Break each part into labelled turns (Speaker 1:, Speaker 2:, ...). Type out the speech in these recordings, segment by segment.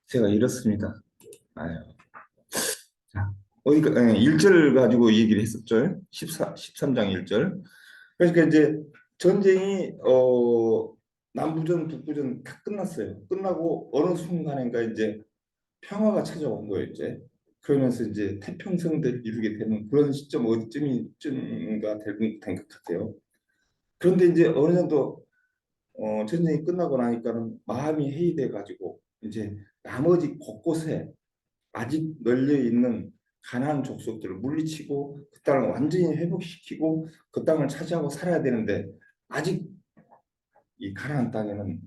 Speaker 1: 제가 이렇습니다. 아유. 자, 어디가, 1절 가지고 얘기를 했었죠. 13장 1절. 그러니까 이제 전쟁이, 남부전, 북부전 다 끝났어요. 끝나고 어느 순간인가 이제 평화가 찾아온 거예요, 이제. 그러면서 이제 태평성대를 이루게 되는 그런 시점 어디쯤인가 된것 같아요. 그런데 이제 어느 정도 전쟁이 끝나고 나니까는 마음이 해이돼 가지고 이제 나머지 곳곳에 아직 널려 있는 가나안 족속들을 물리치고 그 땅을 완전히 회복시키고 그 땅을 차지하고 살아야 되는데 아직 이 가나안 땅에는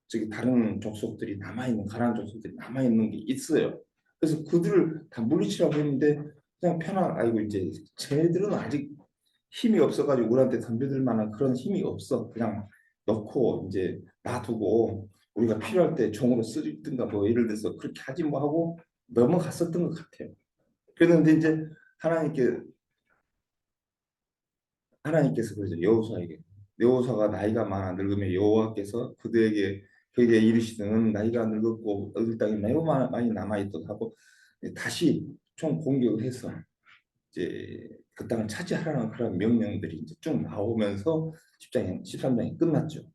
Speaker 1: 저기 다른 족속들이 남아있는 가나안 족속들이 남아있는 게 있어요. 그래서 그들을 다 물리치라고 했는데 그냥 아이고 이제 쟤들은 아직 힘이 없어가지고 우리한테 덤벼들 만한 그런 힘이 없어. 그냥 넣고 이제 놔두고 우리가 필요할 때 종으로 쓰든가 뭐 예를 들어서 그렇게 하지 뭐 하고 넘어갔었던 것 같아요. 그런데 이제 하나님께 하나님께서 그러죠. 여호수아에게 여호수아가 나이가 많아 늙으면 여호와께서 그에게 이르시는 나이가 늙었고 얻을 땅이 매우 많이 남아 있도다 하고 다시 총 공격을 해서 이제 그 땅을 차지하라는 그런 명령들이 이제 쭉 나오면서 10장이 13장이 끝났죠.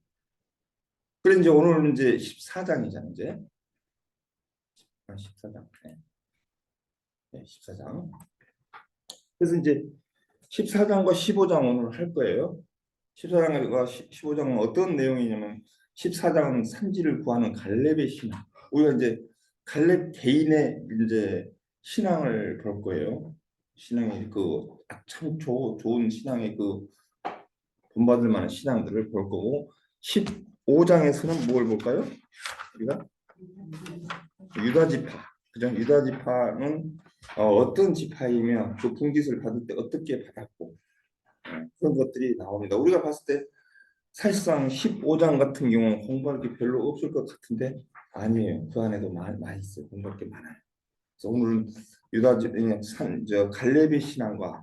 Speaker 1: 그래 이제 오늘은 이제 14장이잖아요. 이제 14장. 네. 네, 14장. 그래서 이제 14장과 15장 오늘 할 거예요. 14장과 15장은 어떤 내용이냐면 14장은 산지를 구하는 갈렙의 신앙. 우리가 이제 갈렙 개인의 이제 신앙을 볼 거예요. 신앙이 참 좋은 신앙의 본받을 만한 신앙들을 볼 거고 15장에서는 뭘 볼까요? 우리가 유다 지파. 그죠? 유다 지파는 어떤 지파이며 그 분깃을 받을 때 어떻게 받았고 그런 것들이 나옵니다. 우리가 봤을 때 사실상 15장 같은 경우는 공부할 게 별로 없을 것 같은데 아니에요. 그 안에도 많이 있어요. 공부할 게 많아요. 그래서 오늘은 갈렙의 신앙과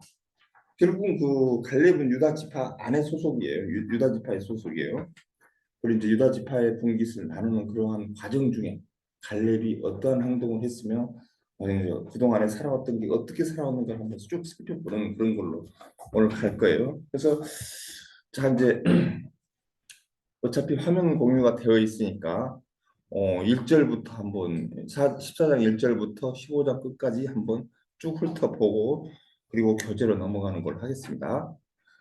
Speaker 1: 결국은 그 갈렙은 유다 지파 안에 소속이에요. 유다 지파의 소속이에요. 그리고 이제 유다 지파의 분깃을 나누는 그러한 과정 중에 갈렙이 어떠한 행동을 했으며 그동안에 살아왔던 게 어떻게 살아왔는가 한번 쭉 살펴보는 그런 걸로 오늘 갈 거예요. 그래서 자 이제 어차피 화면 공유가 되어 있으니까 1절부터 한번 14장 1절부터 15장 끝까지 한번 쭉 훑어보고 그리고 교재로 넘어가는 걸 하겠습니다.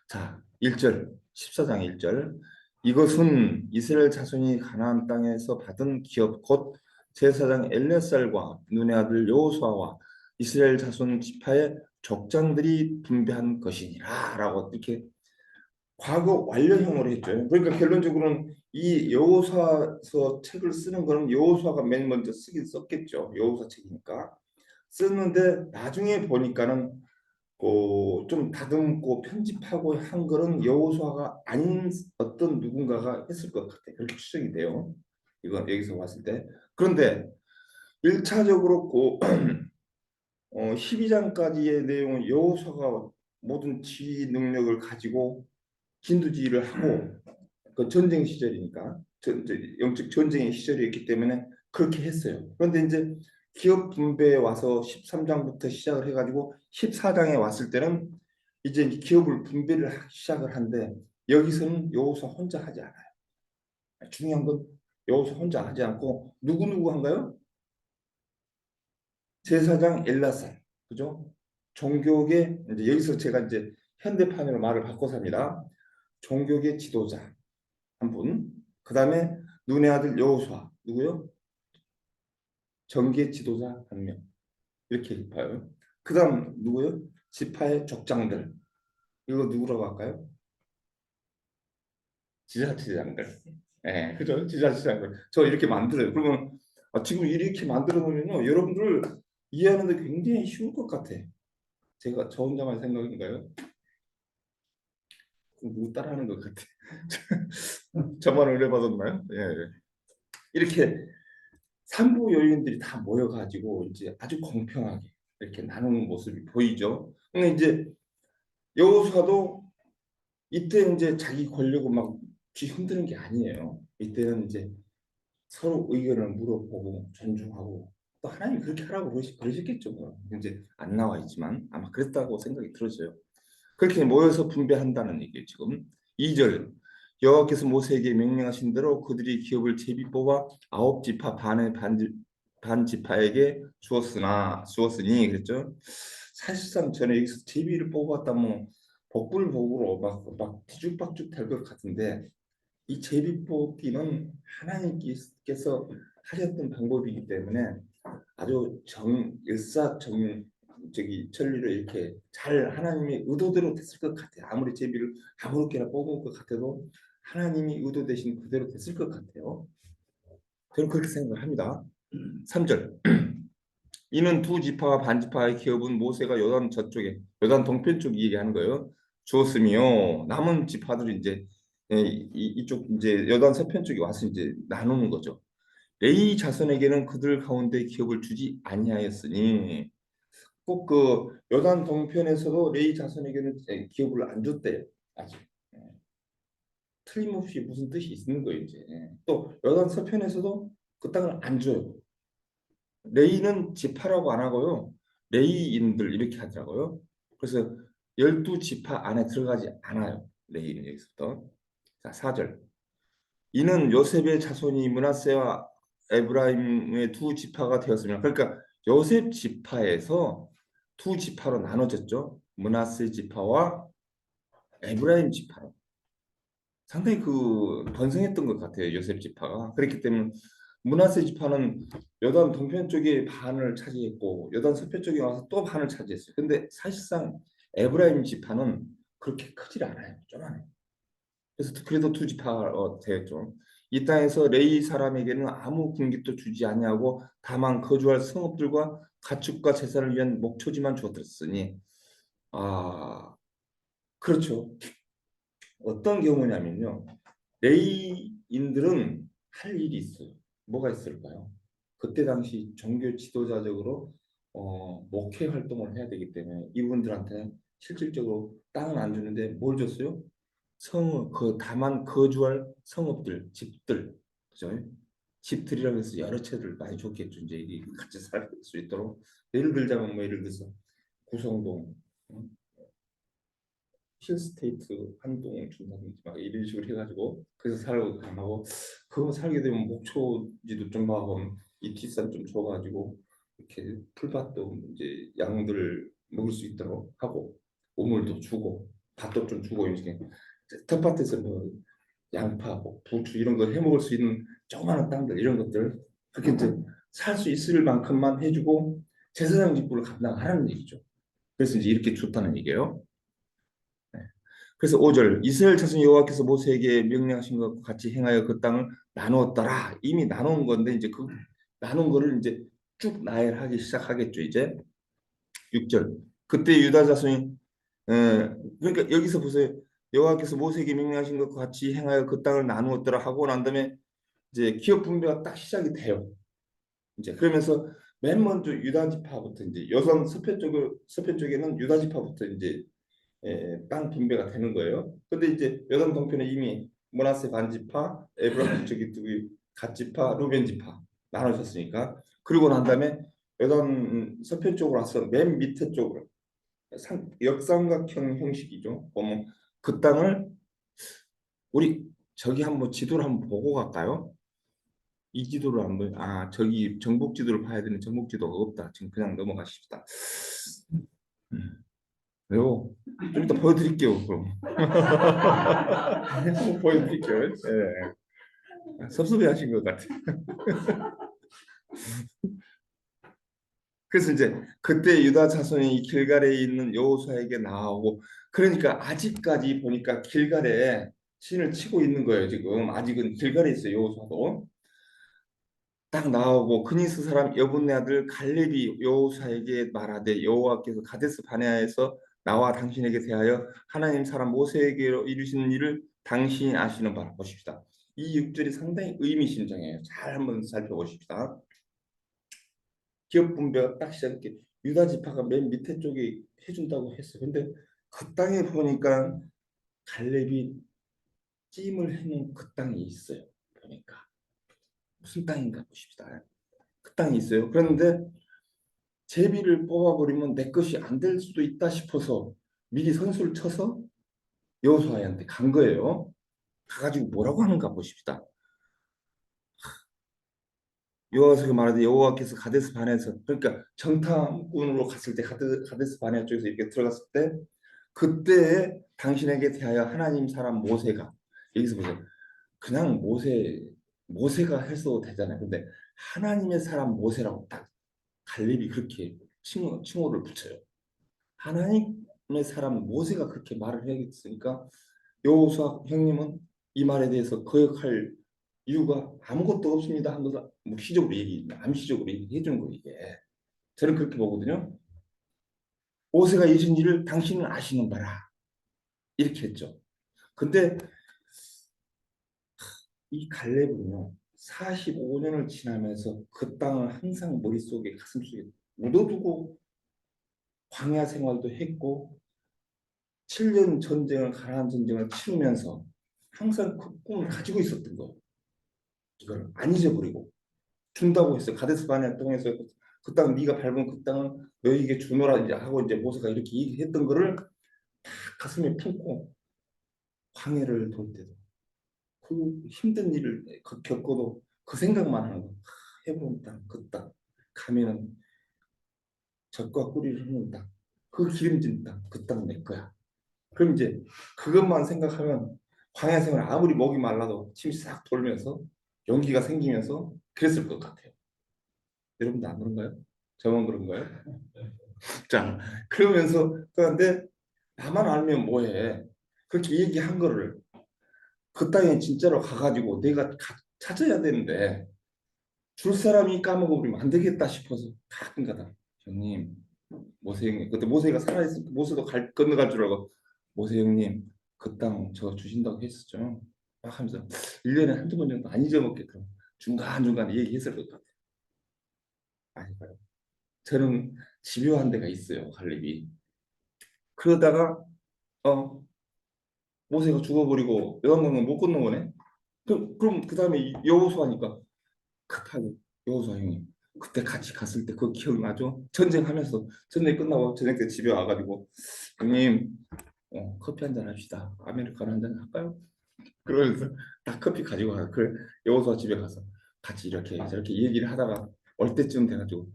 Speaker 1: 자, 1절 14장 1절 이것은 이스라엘 자손이 가나안 땅에서 받은 기업 곧 제사장 엘레살과 눈의 아들 여호수아와 이스라엘 자손 지파의 족장들이 분배한 것이니라 라고 이렇게 과거 완료형으로 했죠. 그러니까 결론적으로는 이 여호수아서 책을 쓰는 거는 여호수아가 맨 먼저 쓰긴 썼겠죠. 여호수아 책이니까 썼는데 나중에 보니까는 좀 다듬고 편집하고 한 거는 여호수아가 아닌 어떤 누군가가 했을 것 같아. 그렇게 추정이 돼요. 이건 여기서 봤을 때. 그런데 1차적으로 12장까지의 내용은 여호수아가 모든 지휘 능력을 가지고 진두지휘를 하고 그 전쟁 시절이니까 영적 전쟁의 시절이었기 때문에 그렇게 했어요. 그런데 이제 기업 분배에 와서 13장부터 시작을 해가지고 14장에 왔을 때는 이제 기업을 분배를 시작을 한데 여기서는 여호수아 혼자 하지 않아요. 중요한 건 여호수아 혼자 하지 않고 누구 한가요? 제사장 엘라살, 그죠? 종교계 이제 여기서 제가 이제 현대판으로 말을 바꿔서 합니다. 종교계 지도자 한 분, 그 다음에 눈의 아들 여호수아 누구요? 정계 지도자 한 명. 이렇게 봐요. 그 다음 누구요? 지파의 족장들. 이거 누구라고 할까요? 지자체장들. 예, 그죠? 지자체장들. 저 이렇게 만들어요. 그러면 지금 이렇게 만들어 놓으면요, 여러분들 이해하는데 굉장히 쉬울 것 같아. 저 혼자만 생각인가요? 누구 따라하는 것 같아. 저만 의뢰 받았나요? 예, 예. 이렇게 산부 요인들이 다 모여가지고 이제 아주 공평하게 이렇게 나누는 모습이 보이죠. 근데 이제 여호수아도 이때 이제 자기 권력을 막 뒤흔드는 게 아니에요. 이때는 이제 서로 의견을 물어보고 존중하고 또 하나님 그렇게 하라고 그러셨겠죠. 뭐. 이제 안 나와 있지만 아마 그랬다고 생각이 들어져요. 그렇게 모여서 분배한다는 얘기예요. 지금 2절 여호와께서 모세에게 명령하신 대로 그들이 기업을 제비 뽑아 아홉 지파 반의 반 지파에게 주었으니 그랬죠. 사실상 저는 여기서 제비를 뽑았다 뭐 복불복으로 막 뒤죽박죽 될 것 같은데 이 제비 뽑기는 하나님께서 하셨던 방법이기 때문에 아주 천리로 이렇게 잘 하나님의 의도대로 됐을 것 같아요. 아무리 제비를 아무렇게나 뽑은 것 같아도 하나님이 의도되신 그대로 됐을 것 같아요. 저는 그렇게 생각을 합니다. 3절 이는 두 지파와 반 지파의 기업은 모세가 요단 저쪽에 요단 동편 쪽 얘기하는 거예요. 주었으며 남은 지파들이 이제 이쪽 이제 요단 서편 쪽에 와서 이제 나누는 거죠. 레위 자손에게는 그들 가운데 기업을 주지 아니하였으니 꼭 그 요단 동편에서도 레위 자손에게는 기업을 안 줬대요. 아직. 예. 틀림없이 무슨 뜻이 있는 거예요, 이제. 예. 또 요단 서편에서도 그 땅을 안 줘요. 레위는 지파라고 안 하고요. 레위인들 이렇게 하더라고요. 그래서 12지파 안에 들어가지 않아요. 레위는 여기서부터. 자, 4절. 이는 요셉의 자손이 므낫세와 에브라임의 두 지파가 되었으며 그러니까 요셉 지파에서 두 지파로 나눠졌죠. 므낫세 지파와 에브라임 지파로. 상당히 그 번성했던 것 같아요. 요셉 지파가. 그렇기 때문에 므낫세 지파는 요단 동편 쪽에 반을 차지했고 요단 서편 쪽에 와서 또 반을 차지했어요. 근데 사실상 에브라임 지파는 그렇게 크질 않아요. 조만해요. 그래서 그래도 두 지파가 되었죠. 이 땅에서 레이 사람에게는 아무 군깃도 주지 아니하고 다만 거주할 성읍들과 가축과 제사를 위한 목초지만 주었으니 아 그렇죠. 어떤 경우냐면요. 레이인들은 할 일이 있어요. 뭐가 있을까요? 그때 당시 종교 지도자적으로 목회 활동을 해야 되기 때문에 이분들한테 실질적으로 땅은 안 주는데 뭘 줬어요? 그 다만 거주할 성읍들, 집들, 그죠? 집들이라고 해서 여러 채를 많이 줬겠죠. 이제 이 같이 살 수 있도록 예를 들자면 뭐 예를 들어서 구성동, 힐스테이트 한 동을 준다든지 막 이런 식으로 해가지고 그래서 살고 가고 그거 살게 되면 목초지도 좀 하고 이 뒷산 좀 줘가지고 이렇게 풀밭도 이제 양들 먹을 수 있도록 하고 우물도 주고 밭도 좀 주고 이렇게 텃밭에서 뭐 양파, 뭐 부추 이런 거 해먹을 수 있는 조그마한 땅들 이런 것들 그렇게 이제 살 수 있을 만큼만 해주고 제사장 직분을 감당하라는 얘기죠. 그래서 이제 이렇게 줬다는 얘기예요. 네. 그래서 5절 이스라엘 자손 여호와께서 모세에게 명령하신 것과 같이 행하여 그 땅을 나누었더라. 이미 나눈 건데 이제 그 나눈 거를 이제 쭉 나열하기 시작하겠죠. 이제 6절 그때 유다 자손이 그러니까 여기서 보세요. 여호와께서 모세에게 명령하신 것과 같이 행하여 그 땅을 나누었더라 하고 난 다음에 이제 기업 분배가 딱 시작이 돼요. 이제 그러면서 맨 먼저 유다 지파부터 이제 여성 서편 쪽에는 유다 지파부터 이제 땅 분배가 되는 거예요. 근데 이제 여당 동편에 이미 므낫세 반지파, 에브라임 저기 갓 지파, 루벤 지파 나눠졌으니까 그리고 난 다음에 여당 서편 쪽으로 와서 맨 밑에 쪽으로 역삼각형 형식이죠. 보면 그 땅을 우리 저기 한번 지도를 한번 보고 갈까요? 이 지도를 한번 저기 정복 지도를 봐야 되는 정복 지도가 없다. 지금 그냥 넘어가십시다. 음. 왜요? 좀 이따 보여드릴게요. 그럼 한번 보여드릴게요. 예. 섭섭해하신 것 같아요. 그래서 이제 그때 유다 자손이 길갈에 있는 여호수아에게 나오고 그러니까 아직까지 보니까 길갈에 신을 치고 있는 거예요. 지금 아직은 길갈에 있어요. 여호수아도 딱 나오고 그니스 사람 여분네 아들 갈렙이 여호수아에게 말하되 여호와께서 가데스 바네아에서 나와 당신에게 대하여 하나님 사람 모세에게로 이루시는 일을 당신이 아시는 바라 보십시다. 이 6절이 상당히 의미심장해요. 잘 한번 살펴보십시다. 기업 분배가 딱 시작해 유다 지파가 맨 밑에 쪽에 해준다고 했어. 근데 그 땅에 보니까 갈렙이 찜을 해놓은 그 땅이 있어요. 보니까 무슨 땅인가 보십시다. 그 땅이 있어요. 그런데 제비를 뽑아버리면 내 것이 안 될 수도 있다 싶어서 미리 선수를 쳐서 여호수아한테 간 거예요. 가가지고 뭐라고 하는가 보십시다. 여호와서 말하되 여호와께서 가데스 바네아에서, 그러니까 정탐꾼으로 갔을 때 가데스 바네아 쪽에서 이렇게 들어갔을 때 그때 당신에게 대하여 하나님 사람 모세가, 여기서 보세요. 그냥 모세가 해서 되잖아요. 근데 하나님의 사람 모세라고 딱 갈렙이 그렇게 칭호를 붙여요. 하나님의 사람 모세가 그렇게 말을 해야겠으니까 여호수아 형님은 이 말에 대해서 거역할 이유가 아무것도 없습니다 하면서 묵시적으로 암시적으로 얘기해 주는 거예요. 이게 저는 그렇게 보거든요. 모세가 이신 일을 당신은 아시는 바라, 이렇게 했죠. 근데 이 갈렙은요, 45년을 지나면서 그 땅을 항상 머릿속에 가슴속에 묻어두고 광야 생활도 했고 7년 전쟁을, 가나안 전쟁을 치르면서 항상 그 꿈을 가지고 있었던 거예요. 이걸 안 잊어버리고 준다고 했어요. 가데스 바네아 땅에서 그 땅 네가 밟은 그 땅은 너희에게 주노라 이제 하고, 이제 모세가 이렇게 얘기했던 거를 다 가슴에 품고 광야를 돌 때도 그 힘든 일을 겪어도 그 생각만 하는 거. 헤브론 땅, 그 땅 가면은 젖과 꿀이 흐르는 땅, 그 기름진 땅, 그 땅 내 거야. 그럼 이제 그것만 생각하면 광야 생활 아무리 목이 말라도 침이 싹 돌면서 용기가 생기면서 그랬을 것 같아요. 여러분도 안 그런가요? 저만 그런가요? 자, 그러면서 그런데 나만 알면 뭐해? 그렇게 얘기한 거를 그 땅에 진짜로 가가지고 내가 찾아야 되는데 줄 사람이 까먹어버리면 안 되겠다 싶어서 가끔가다 형님, 모세 형님, 그때 모세가 살아있으니까 모세도 건너갈 줄 알고 모세 형님 그 땅 저 주신다고 했었죠. 막 하면서 1년에 한두 번 정도 안 잊어먹게끔 중간중간 얘기했을 것 같아요. 아니까요. 저는 집요한 데가 있어요, 갈렙이. 그러다가 어 모세가 죽어버리고 요단강을 못 건너거네 그럼 그 다음에 여호수아니까 급하게 여호수아 형님 그때 같이 갔을 때 그거 기억나죠? 전쟁하면서 전쟁 끝나고 저녁 때 집에 와가지고 형님 커피 한잔 합시다. 아메리카노 한잔 할까요? 그러면서 딱 커피 가지고 가. 그래 여호수아 집에 가서 같이 이렇게 저렇게 얘기를 하다가 올 때쯤 돼가지고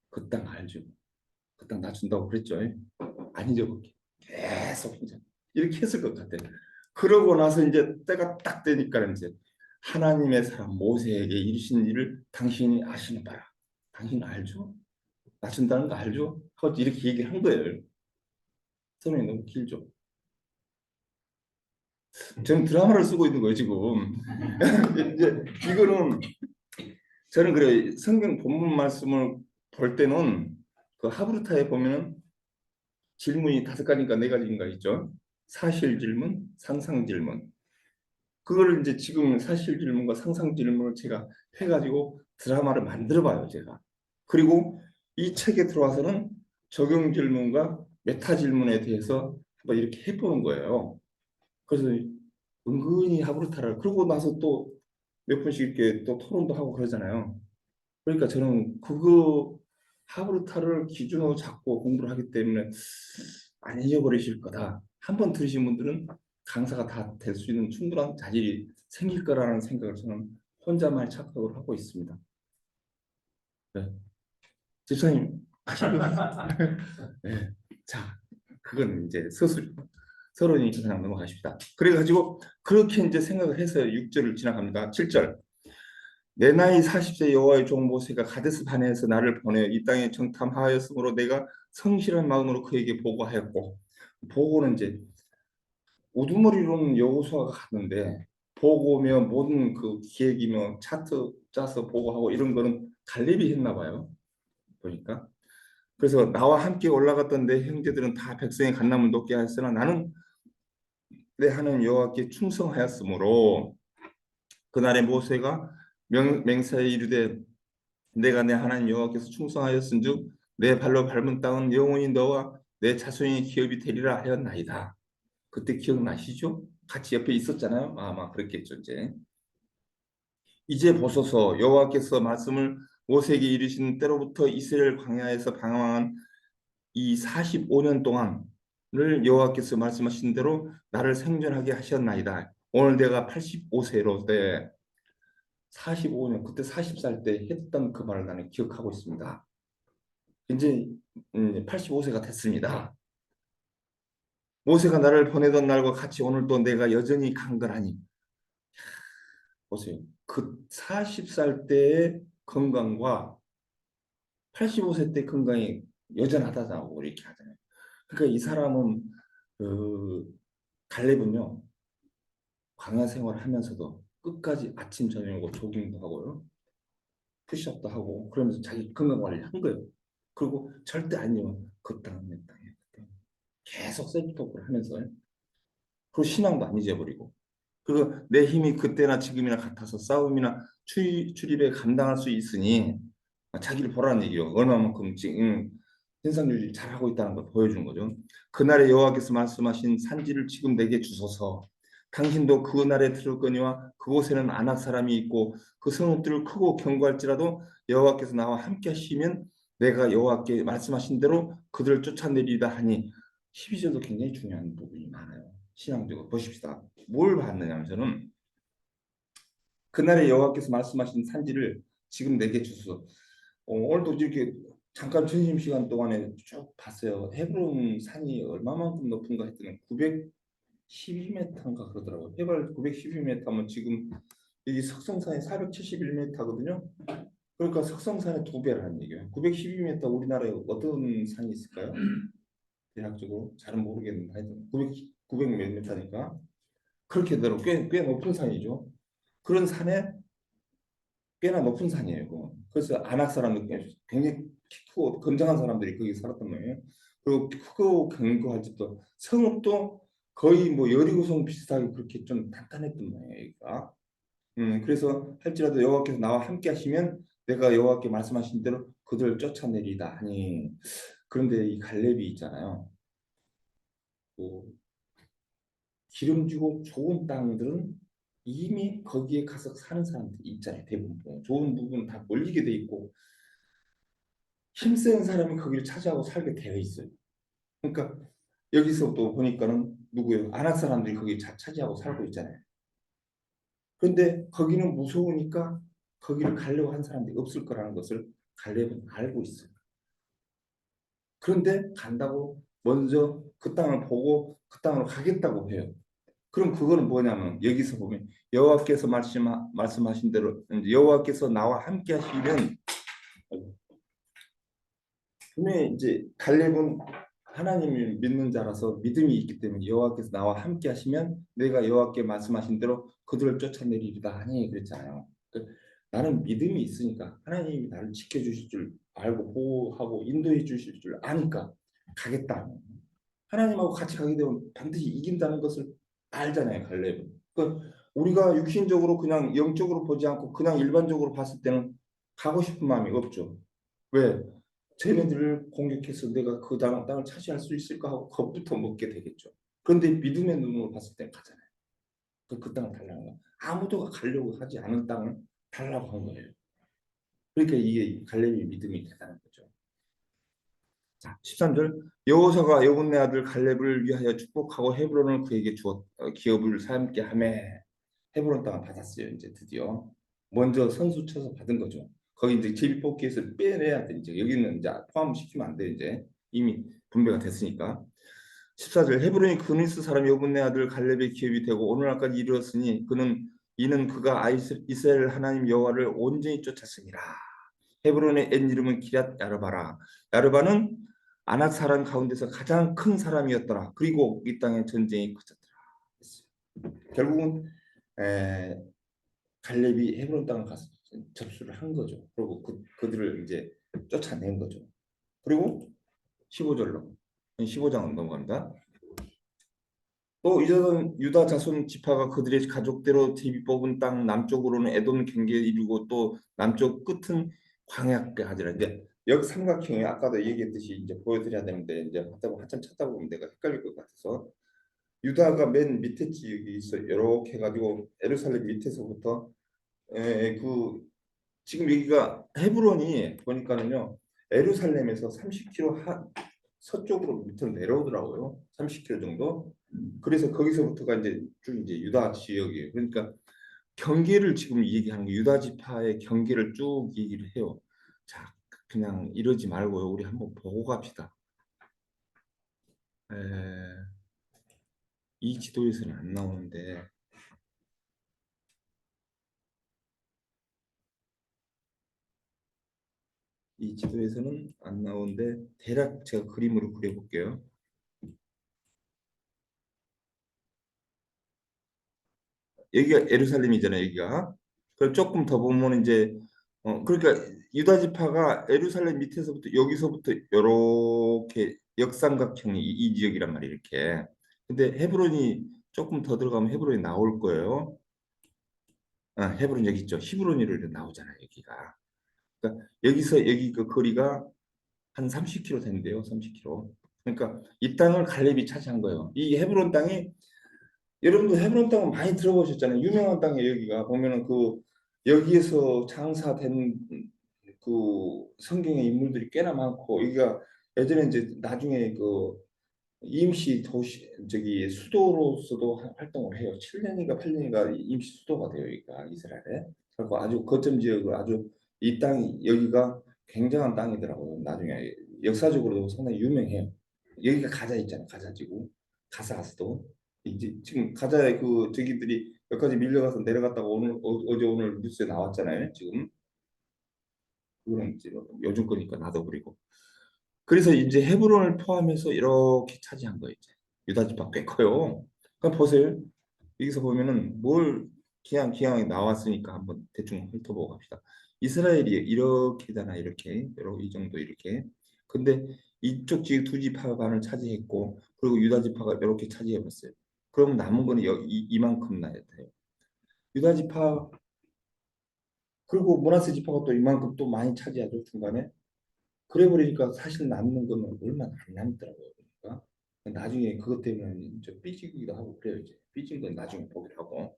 Speaker 1: 그 땅 알죠? 그 땅 나 준다고 그랬죠? 안 잊어볼게. 계속 이제 이렇게 했을 것 같아. 그러고 나서 이제 때가 딱 되니까 이제 하나님의 사람 모세에게 이르신 일을 당신이 아시는 바라. 당신 알죠? 나 준다는 거 알죠? 하고 이렇게 얘기를 한 거예요. 설명이 너무 길죠. 저는 드라마를 쓰고 있는 거예요 지금. 이제 이거는 저는 그래 성경 본문 말씀을 볼 때는 그 하브르타에 보면은 질문이 5가지인가 4가지인가 있죠. 사실 질문, 상상 질문. 그거를 이제 지금 사실 질문과 상상 질문을 제가 해가지고 드라마를 만들어 봐요, 제가. 그리고 이 책에 들어와서는 적용 질문과 메타 질문에 대해서 한번 이렇게 해보는 거예요. 그래서 은근히 하브르타를 그러고 나서 또 몇 분씩 이렇게 또 토론도 하고 그러잖아요. 그러니까 저는 그거 하브르타를 기준으로 잡고 공부를 하기 때문에 안 잊어버리실 거다. 한번 들으신 분들은 강사가 다 될 수 있는 충분한 자질이 생길 거라는 생각을 저는 혼자만 착각을 하고 있습니다. 네. 집사님 아시죠? 네. 자, 그건 이제 서론이니까 그냥 넘어가십시다. 그래가지고 그렇게 이제 생각을 해서 6절을 지나갑니다. 7절. 내 나이 40세 여호와의 종 모세가 가데스 바네아에서 나를 보내 이 땅에 정탐하였으므로 내가 성실한 마음으로 그에게 보고하였고, 보고는 이제 우두머리로는 여호수아가 갔는데 보고며 모든 그 기획이며 차트 짜서 보고하고 이런 거는 갈렙이 했나 봐요. 보니까. 그래서 나와 함께 올라갔던 내 형제들은 다 백성의 갓남을 높게 하였으나 나는 내 하나님 여호와께 충성하였으므로 그날에 모세가 맹세에 이르되 내가 내 하나님 여호와께서 충성하였은즉 내 발로 밟은 땅은 영원히 너와 내 자손의 기업이 되리라 하였나이다. 그때 기억나시죠? 같이 옆에 있었잖아요. 아마 그랬겠죠, 이제. 이제 보소서 여호와께서 말씀을 모세에게 이르신 때로부터 이스라엘 광야에서 방황한 이 45년 동안을 여호와께서 말씀하신 대로 나를 생존하게 하셨나이다. 오늘 내가 85세로 돼 45년 그때 40살 때 했던 그 말을 나는 기억하고 있습니다. 이제 85세가 됐습니다. 모세가 나를 보내던 날과 같이 오늘도 내가 여전히 강건하니 보세요. 그 40살 때의 건강과 85세 때 건강이 여전하다고 이렇게 하잖아요. 그러니까 이 사람은 갈렙은요 광야 생활을 하면서도 끝까지 아침 저녁으로 조깅도 하고요, 푸시업도 하고 그러면서 자기 건강 관리를 한 거예요. 그리고 절대 아니면 그 땅 내 땅에 계속 셀프토크를 하면서 그리고 신앙도 안 잊어버리고 그리고 내 힘이 그때나 지금이나 같아서 싸움이나 출입에 감당할 수 있으니 자기를 보라는 얘기요. 얼마만큼 지금 현상 유지 잘하고 있다는 걸 보여주는 거죠. 그날에 여호와께서 말씀하신 산지를 지금 내게 주소서. 당신도 그날에 들었거니와 그곳에는 아낙 사람이 있고 그 성읍들을 크고 견고할지라도 여호와께서 나와 함께 하시면 내가 여호와께 말씀하신 대로 그들을 쫓아내리다 하니 12절도 굉장히 중요한 부분이 많아요. 신앙적으로 보십시다. 뭘 봤느냐면 저는 그날에 여호와께서 말씀하신 산지를 지금 내게 주소서. 오늘도 이렇게 잠깐 점심시간 동안에 쭉 봤어요. 헤브론 산이 얼마만큼 높은가 했더니 912m인가 그러더라고요. 해발 912m면 지금 여기 석성산이 471m거든요. 그러니까 석성산의 2배라는 얘기예요. 912m 우리나라에 어떤 산이 있을까요? 대략적으로 잘은 모르겠는데 하여튼 900 몇 m니까 그렇게 되더라고. 꽤 높은 산이죠. 그런 산에 꽤나 높은 산이에요. 그거. 그래서 안악 사람들 굉장히 키 크고 건장한 사람들이 거기 살았단 말이에요. 그리고 크고 견고할 집도 성읍도 거의 뭐 여리고성 비슷하게 그렇게 좀 단단했던 모양이에요. 여기가. 그래서 할지라도 여호와께서 나와 함께 하시면 내가 여호와께 말씀하신 대로 그들을 쫓아내리다 하니 그런데 이 갈렙이 있잖아요. 또 기름지고 좋은 땅들은 이미 거기에 가서 사는 사람들이 있잖아요. 대부분 좋은 부분은 다 몰리게 돼 있고 힘센 사람이 거기를 차지하고 살게 되어 있어요. 그러니까 여기서 또 보니까는 누구예요? 안악 사람들이 거기 차지하고 살고 있잖아요. 그런데 거기는 무서우니까 거기를 가려고 한 사람들이 없을 거라는 것을 갈렙은 알고 있어요. 그런데 간다고 먼저 그 땅을 보고 그 땅으로 가겠다고 해요. 그럼 그거는 뭐냐면 여기서 보면 여호와께서 말씀하신 대로 여호와께서 나와 함께 하시면 분명히 이제 갈렙은 하나님을 믿는 자라서 믿음이 있기 때문에 여호와께서 나와 함께 하시면 내가 여호와께 말씀하신 대로 그들을 쫓아내리리다 하니 그랬잖아요. 그러니까 나는 믿음이 있으니까 하나님이 나를 지켜주실 줄 알고 보호하고 인도해 주실 줄 아니까 가겠다. 하나님하고 같이 가게 되면 반드시 이긴다는 것을 알잖아요, 갈렙은. 그러니까 우리가 육신적으로 그냥 영적으로 보지 않고 그냥 일반적으로 봤을 때는 가고 싶은 마음이 없죠. 왜? 쟤네들을 공격해서 내가 그 땅을 차지할 수 있을까 하고 겁부터 먹게 되겠죠. 그런데 믿음의 눈으로 봤을 때 가잖아요. 그 땅을 달라는 거. 아무도 가려고 하지 않은 땅을 달라고 한 거예요. 그러니까 이게 갈렙의 믿음이 대단한 거죠. 자, 13절 여호사가 여분네 아들 갈렙을 위하여 축복하고 헤브론을 그에게 주었 기업을 삼게 하매 헤브론 땅을 받았어요. 이제 드디어 먼저 선수 쳐서 받은 거죠. 거기 이제 제비뽑기에서 빼내야 돼. 이제 여기는 이제 포함시키면 안 돼. 이제 이미 분배가 됐으니까. 14절 헤브론이 그니스 사람 여분네 아들 갈렙의 기업이 되고 오늘날까지 이르렀으니 이는 그가 이스라엘 하나님 여호와를 온전히 쫓았습니다. 헤브론의 옛 이름은 기럇 야르바라. 야르바는 아낙 사람 가운데서 가장 큰 사람이었더라. 그리고 이 땅에 전쟁이 그쳤더라. 결국은 에, 갈렙이 헤브론 땅을 가서 접수를 한 거죠. 그리고 그들을 이제 쫓아낸 거죠. 그리고 15절로 15장은 넘어갑니다. 또 이제는 유다 자손 지파가 그들의 가족대로 대비 뽑은 땅 남쪽으로는 에돔 경계에 이르고 또 남쪽 끝은 광야까지 하더라. 이제 여기 삼각형이 아까도 얘기했듯이 이제 보여드려야 되는데 이제 하다 한참 찾다 보면 내가 헷갈릴 것 같아서 유다가 맨 밑에 지역이 있어. 이렇게 해가지고 예루살렘 밑에서부터 그 지금 여기가 헤브론이 보니까는요. 예루살렘에서 30km 서쪽으로 밑으로 내려오더라고요. 30km 정도. 그래서 거기서부터가 이제 쭉 이제 유다 지역이에요. 그러니까 경계를 지금 얘기하는 거 유다 지파의 경계를 쭉 얘기를 해요. 자, 그냥 이러지 말고요. 우리 한번 보고 갑시다. 에, 이 지도에서는 안 나오는데 이 지도에서는 안 나오는데 대략 제가 그림으로 그려볼게요. 여기가 예루살렘이잖아요. 여기가. 그럼 조금 더 보면 이제 그러니까 유다 지파가 예루살렘 밑에서부터 여기서부터 이렇게 역삼각형이 이 지역이란 말이에요. 이렇게. 근데 헤브론이 조금 더 들어가면 헤브론이 나올 거예요. 헤브론 여기 있죠. 히브론이로 이렇게 나오잖아요. 여기가. 그러니까 여기서 여기 그 거리가 한 30km 된대요. 30km. 그러니까 이 땅을 갈렙이 차지한 거예요. 이 헤브론 땅이 여러분도 헤브론 땅은 많이 들어보셨잖아요. 유명한 땅에 여기가 보면은 그 여기에서 장사된 그 성경의 인물들이 꽤나 많고 여기가 예전에 이제 나중에 그 임시 도시 저기 수도로서도 활동을 해요. 7년인가 8년인가 임시 수도가 돼요. 여기가 이스라엘에. 그리고 아주 거점 지역을 아주 이 땅이 여기가 굉장한 땅이더라고요. 나중에 역사적으로도 상당히 유명해요. 여기가 가자 있잖아요. 가자 지구. 가사스도. 이제 지금 가자에 그 저기들이 몇 가지 밀려가서 내려갔다가 오늘 어제 오늘 뉴스에 나왔잖아요. 지금 그거는 이제 뭐 요즘 거니까 나도 그리고. 그래서 이제 헤브론을 포함해서 이렇게 차지한 거예요. 이제 유다 지파 꽤 커요. 그럼 보세요. 여기서 보면은 뭘 기왕에 나왔으니까 한번 대충 훑어보고 갑시다. 이스라엘이 이렇게잖아. 이렇게 이 정도 이렇게. 근데 이쪽 지역 두 지파반을 차지했고 그리고 유다 지파가 이렇게 차지해봤어요. 그럼 남은 거는 이만큼 나야 돼요. 유다 지파 그리고 므낫세 지파가 또 이만큼 또 많이 차지하죠 중간에. 그래 버리니까 사실 남는 거는 얼마 안 남더라고요. 그러니까 나중에 그것 때문에 이제 삐지기도 하고 그래요. 이제 삐진 건 나중에 보기로 하고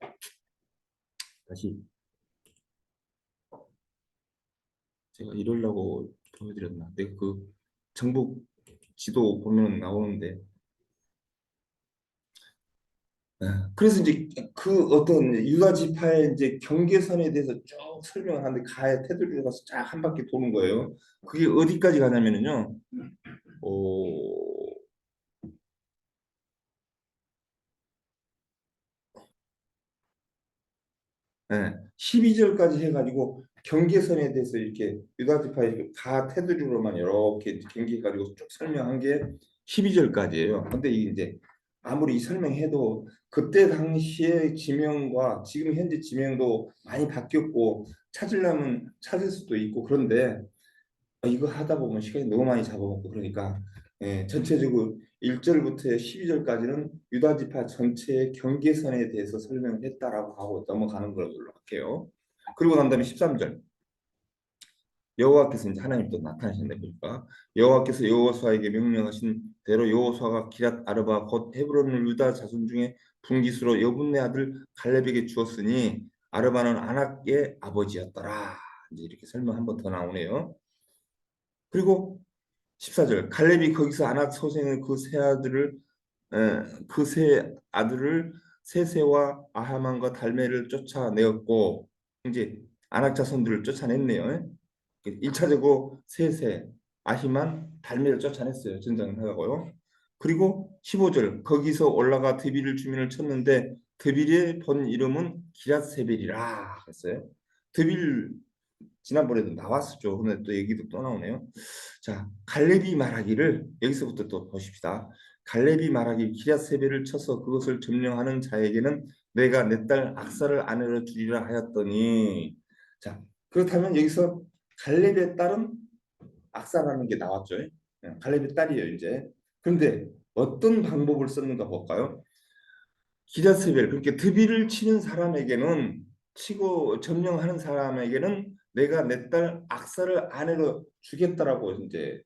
Speaker 1: 다시 제가 이러려고 보여드렸나? 내가 그 정복 지도 보면 나오는데 그래서 이제 그 어떤 유다 지파의 이제 경계선에 대해서 쭉 설명을 하는데 가에 테두리로 가서 쫙 한 바퀴 도는 거예요. 그게 어디까지 가냐면은요. 어, 예, 12절까지 해가지고 경계선에 대해서 이렇게 유다지파의 가 테두리로만 이렇게 경계해가지고 쭉 설명한 게 12절까지예요. 근데 이게 이제 아무리 설명해도 그때 당시의 지명과 지금 현재 지명도 많이 바뀌었고 찾으려면 찾을 수도 있고 그런데 이거 하다 보면 시간이 너무 많이 잡아먹고 그러니까 전체적으로 1절부터 12절까지는 유다 지파 전체의 경계선에 대해서 설명을 했다라고 하고 넘어가는 걸로 할게요. 그리고 난 다음에 13절 여호와께서 이제 하나님 또 나타나셨네 보니까 여호와께서 여호수아에게 명령하신 대로 여호수아가 기럇 아르바 곧 헤브론을 유다 자손 중에 분깃으로 여분네 아들 갈렙에게 주었으니 아르바는 아낙의 아버지였더라. 이제 이렇게 설명 한 번 더 나오네요. 그리고 14절 갈렙이 거기서 아낙 소생의 그 세 아들을 그 세 아들을 세세와 아하만과 달메를 쫓아내었고 이제 아낙 자손들을 쫓아냈네요. 1차적으로 세세 아히만 달메를 쫓아냈어요. 전쟁을 하고요. 그리고 15절 거기서 올라가 드빌을 주민을 쳤는데 드빌의 본 이름은 기랏세벨이라 했어요. 드빌 지난번에도 나왔었죠. 근데 또 얘기도 또 나오네요. 자, 갈렙이 말하기를 여기서부터 또 보십시다. 갈렙이 말하기 기랴세벨을 쳐서 그것을 점령하는 자에게는 내가 내 딸 악사를 아내로 주리라 하였더니 자, 그렇다면 여기서 갈렙의 딸은 악사라는 게 나왔죠. 갈렙의 딸이에요, 이제. 그런데 어떤 방법을 썼는가 볼까요? 기랴세벨 그렇게 드비를 치는 사람에게는 치고 점령하는 사람에게는 내가 내 딸 악사를 아내로 주겠다라고 이제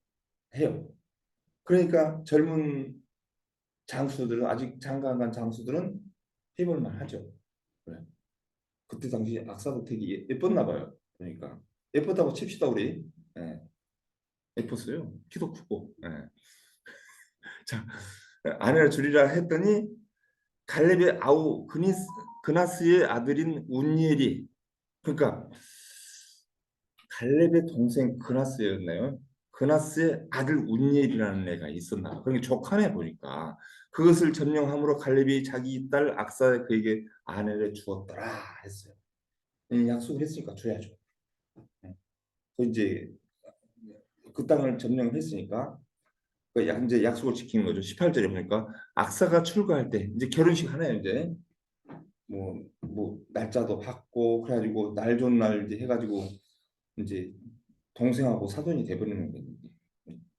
Speaker 1: 해요. 그러니까 젊은 장수들은 아직 장가 안 간 장수들은 해볼 만하죠. 그래. 그때 당시 악사도 되게 예뻤나 봐요. 그러니까 예뻤다고 칩시다 우리. 예, 예뻤어요. 키도 크고. 예. 자, 아내를 줄이라 했더니 갈렙의 아우 그나스의 아들인 운니엘이, 그러니까 갈렙의 동생 그나스였나요? 그나스의 아들 운니엘이라는 애가 있었나 봐. 그러니까 조카네 보니까 그것을 점령함으로 갈렙이 자기 딸 악사에 그에게 아내를 주었더라 했어요. 약속을 했으니까 줘야죠. 네. 그 이제 그 땅을 점령했으니까 그 이제 약속을 지키는 거죠. 18절에 보니까 악사가 출가할 때 이제 결혼식 하나요 이제. 뭐 날짜도 받고 그래가지고 날 좋은 날 이제 해가지고 이제 동생하고 사돈이 돼버리는 거예요.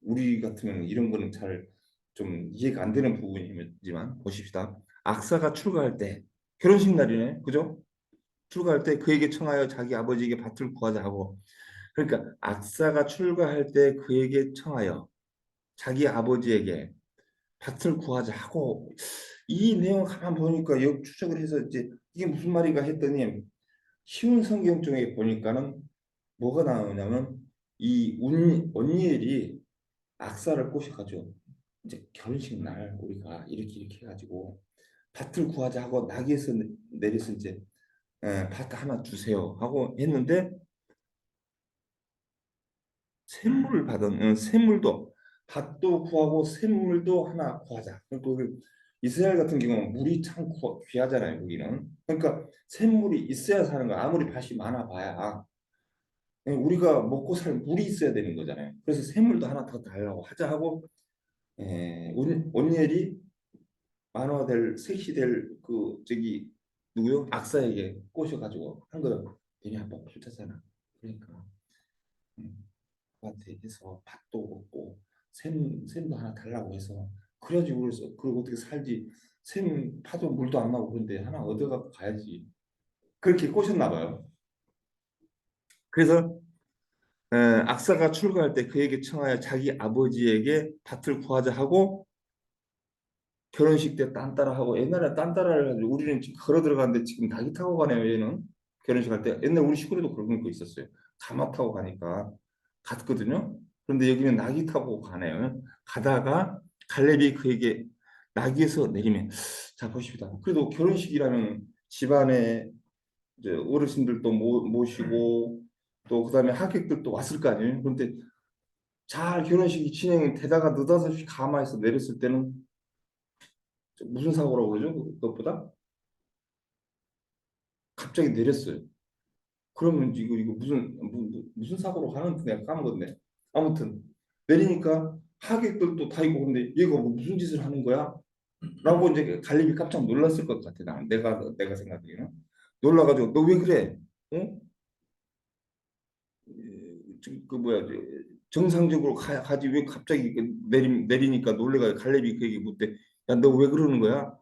Speaker 1: 우리 같으면 이런 거는 잘 좀 이해가 안 되는 부분이지만 보십시다. 악사가 출가할 때 결혼식 날이네, 그죠? 출가할 때 그에게 청하여 자기 아버지에게 밭을 구하자 하고, 그러니까 악사가 출가할 때 그에게 청하여 자기 아버지에게 밭을 구하자 하고, 이 내용 가만 보니까 역추적을 해서 이제 이게 무슨 말인가 했더니 쉬운 성경 중에 보니까는 뭐가 나오냐면 이 온니엘이 악사를 꼬셔가지고 이제 결혼식 날 우리가 이렇게 해가지고 밭을 구하자 하고 나귀에서 내려서 이제 밭 하나 주세요 하고 했는데 샘물을 받은 샘물도 밭도 구하고 샘물도 하나 구하자. 그리고 이스라엘 같은 경우는 물이 참 귀하잖아요. 거기는. 그러니까 샘물이 있어야 사는 거야. 아무리 밭이 많아 봐야 우리가 먹고 살 물이 있어야 되는 거잖아요. 그래서 샘물도 하나 더 달라고 하자 하고 온니엘이 만화될 색시될 그 저기 누구요? 악사에게 꼬셔가지고 한 거는 괜히 한번 좋다잖아. 그러니까 그한테 해서 밭도 얻고 샘도 하나 달라고 해서 그래야지 그래서 그리고 어떻게 살지. 샘 파도 물도 안 나고 그런데 하나 얻어갖고 가야지. 그렇게 꼬셨나 봐요. 그래서 악사가 출가할 때 그에게 청하여 자기 아버지에게 밭을 구하자 하고 결혼식 때 딴따라 하고, 옛날에 딴따라를 가지고 우리는 지금 걸어 들어가는데 지금 낙이 타고 가네요. 얘는 결혼식 할 때 옛날 우리 시골에도 그런 거 있었어요. 가마 타고 가니까 갔거든요. 그런데 여기는 낙이 타고 가네요. 가다가 갈렙이 그에게 낙에서 내리면, 자 보십시다. 그래도 결혼식이라면 집안에 이제 어르신들도 모시고 또 그다음에 하객들도 왔을 거 아니에요. 그런데 잘 결혼식이 진행되다가 느닷없이 가마에서 내렸을 때는 무슨 사고라고 그러죠? 그것보다 갑자기 내렸어요. 그러면 이거 무슨 사고로 가는지 내가 까먹었네. 아무튼 내리니까 하객들도 다 있고 근데 얘가 뭐 무슨 짓을 하는 거야? 라고 이제 갈림이 깜짝 놀랐을 것 같아. 내가 생각하기에는 놀라가지고 너 왜 그래? 어? 그 뭐야 정상적으로 가지 왜 갑자기 내리니까 놀래가 갈렙이 그 얘기 묻대. 야 너 왜 그러는 거야?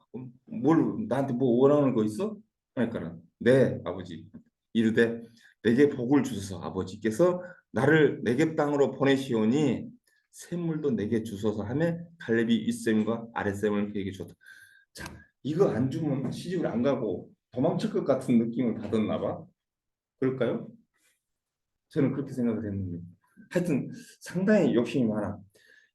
Speaker 1: 뭘 나한테 뭐 원하는 거 있어? 그러니까 네 아버지 이르되 내게 복을 주소서. 아버지께서 나를 내게 땅으로 보내시오니 샘물도 내게 주소서 하며 갈렙이 윗샘과 아랫샘을 그에게 줬다. 자 이거 안 주면 시집을 안 가고 도망칠 것 같은 느낌을 받았나 봐. 그럴까요? 저는 그렇게 생각을 했는데 하여튼 상당히 욕심이 많아.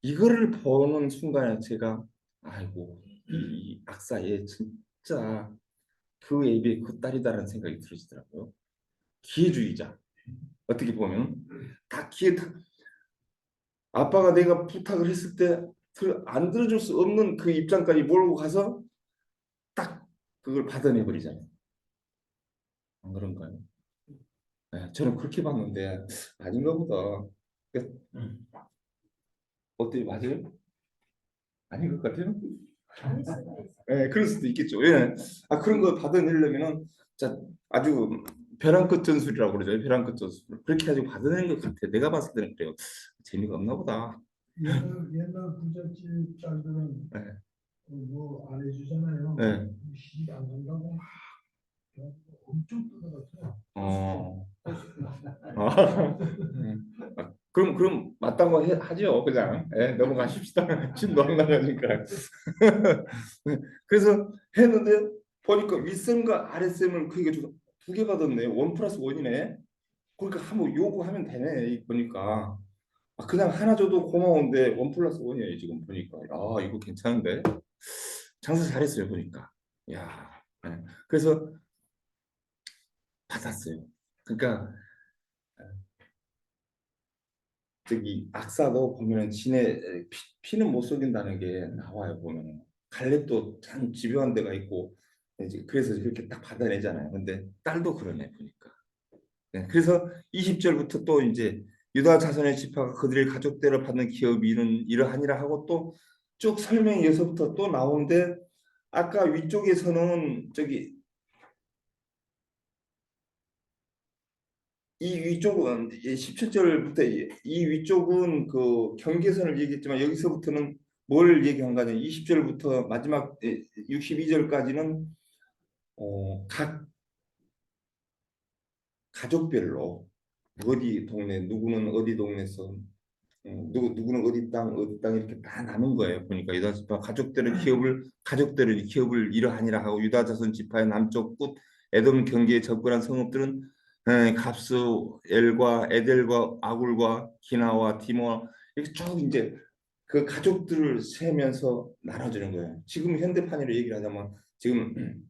Speaker 1: 이거를 보는 순간에 제가 아이고 이 악사 얘 진짜 그 애비 그 딸이다라는 생각이 들으시더라고요. 기회주의자. 어떻게 보면 다 아빠가 내가 부탁을 했을 때 안 들어줄 수 없는 그 입장까지 몰고 가서 딱 그걸 받아내 버리잖아요. 안 그런가요? 네, 저는 그렇게 봤는데 아닌가 보다. 어때요? 맞아요? 아닌 것 같아요? 예, 그럴 수도 있겠죠. 예. 그런 거 받아내려면은 진짜 아주 벼랑 끝 전술이라고 그러죠. 벼랑 끝 전술. 그렇게 가지고 받아내는 것 같아. 내가 봤을 때는 그래요. 재미가 없나 보다.
Speaker 2: 옛날 부잣집 딸들은
Speaker 1: 예.
Speaker 2: 뭐 안 해주잖아요.
Speaker 1: 예.
Speaker 2: 시집 안 간다고 막 엄청 뜯어갔어요.
Speaker 1: 어. 아, 그럼 맞다고 하죠. 그냥 넘어가십시다. 지금 넘어가니까. 그래서 했는데 보니까 윗선과 아랫선을 그게 두 개 받았네. 원 플러스 원이네. 그러니까 한번 요구하면 되네. 보니까 그냥 하나 줘도 고마운데 원 플러스 원이에요. 지금 보니까 이거 괜찮은데 장사 잘했어요. 보니까 야 네. 그래서 받았어요. 그러니까 저기 악사도 보면은 피는 못 속인다는 게 나와요. 보면은 갈렙도 참 집요한 데가 있고 이제 그래서 이렇게 딱 받아내잖아요. 근데 딸도 그러네 보니까. 네, 그래서 20절부터 또 이제 유다 자손의 지파가 그들의 가족대로 받는 기업이 이러하니라 하고 또 쭉 설명이 여기서부터 또 나오는데 아까 위쪽에서는 저기 이 위쪽은 17절부터 이 위쪽은 그 경계선을 얘기했지만 여기서부터는 뭘 얘기한 거냐? 20절부터 마지막 62절까지는 각 가족별로 어디 동네 누구는 어디 동네에서 누구는 어디 땅 이렇게 다 나눈 거예요. 보니까 유다 지파 가족대로 기업을 이러하니라 하고 유다 자손 지파의 남쪽 끝 에돔 경계에 접근한 성읍들은 갑수, 엘과 에델과 아굴과 기나와 디모와 이렇게 쭉 이제 그 가족들을 세면서 나눠주는 거예요. 지금 현대판으로 얘기를 하자면 지금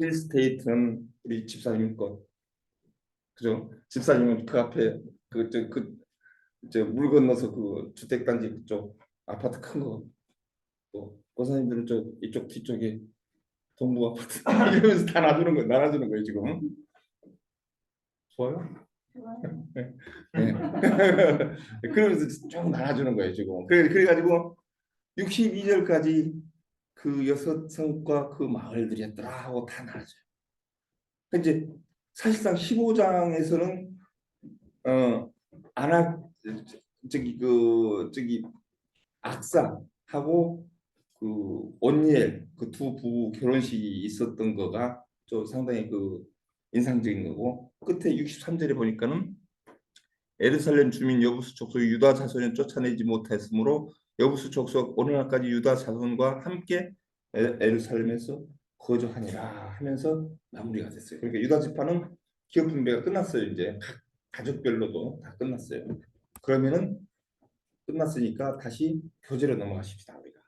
Speaker 1: 힐스테이트는 우리 집사님 것, 그죠? 집사님은 그 앞에 물 건너서 그 주택단지 그쪽 아파트 큰 거, 또 고사님들은 이쪽 뒤쪽에 동부 아파트 이러면서 다 나눠주는 거예요 지금. 좋아요? 네. 네. 그러면서 쭉 나눠주는 거예요 지금. 그래가지고 62절까지 그 여섯 성과 그 마을들이었더라 하고 다 나눠져요. 이제 사실상 15장에서는 아나 저기 악사하고 그 온니엘 그 두 부부 결혼식이 있었던 거가 좀 상당히 그 인상적인 거고 끝에 63절에 보니까는 에르살렘 주민 여부수 족속 유다 자손을 쫓아내지 못했으므로 여부수 족속 오늘날까지 유다 자손과 함께 에르살렘에서 거주하니라 하면서 마무리가 됐어요. 그러니까 유다 지파는 기업 분배가 끝났어요. 이제 각 가족별로도 다 끝났어요. 그러면은 끝났으니까 다시 교재로 넘어가십시다 우리가.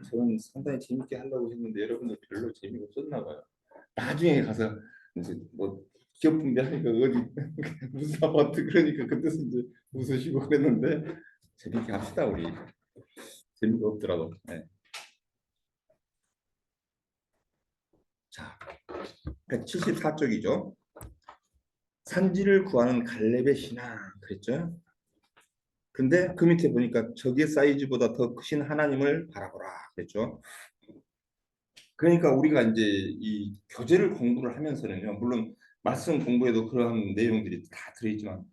Speaker 1: 저는 상당히 재밌게 하려고 했는데 여러분들 별로 재미가 없었나 봐요. 나중에 가서 이제 뭐 기업 분배하니까 어디 무슨 아파트 그러니까 그때서 이제 웃으시고 그랬는데 재밌게 합시다 우리. 재미가 없더라도. 네. 자, 174쪽이죠. 산지를 구하는 갈렙의 신앙 그랬죠. 근데 그 밑에 보니까 적의 사이즈보다 더 크신 하나님을 바라보라 그랬죠. 그러니까 우리가 이제 이 교재를 공부를 하면서는요, 물론 말씀 공부에도 그러한 내용들이 다 들어있지만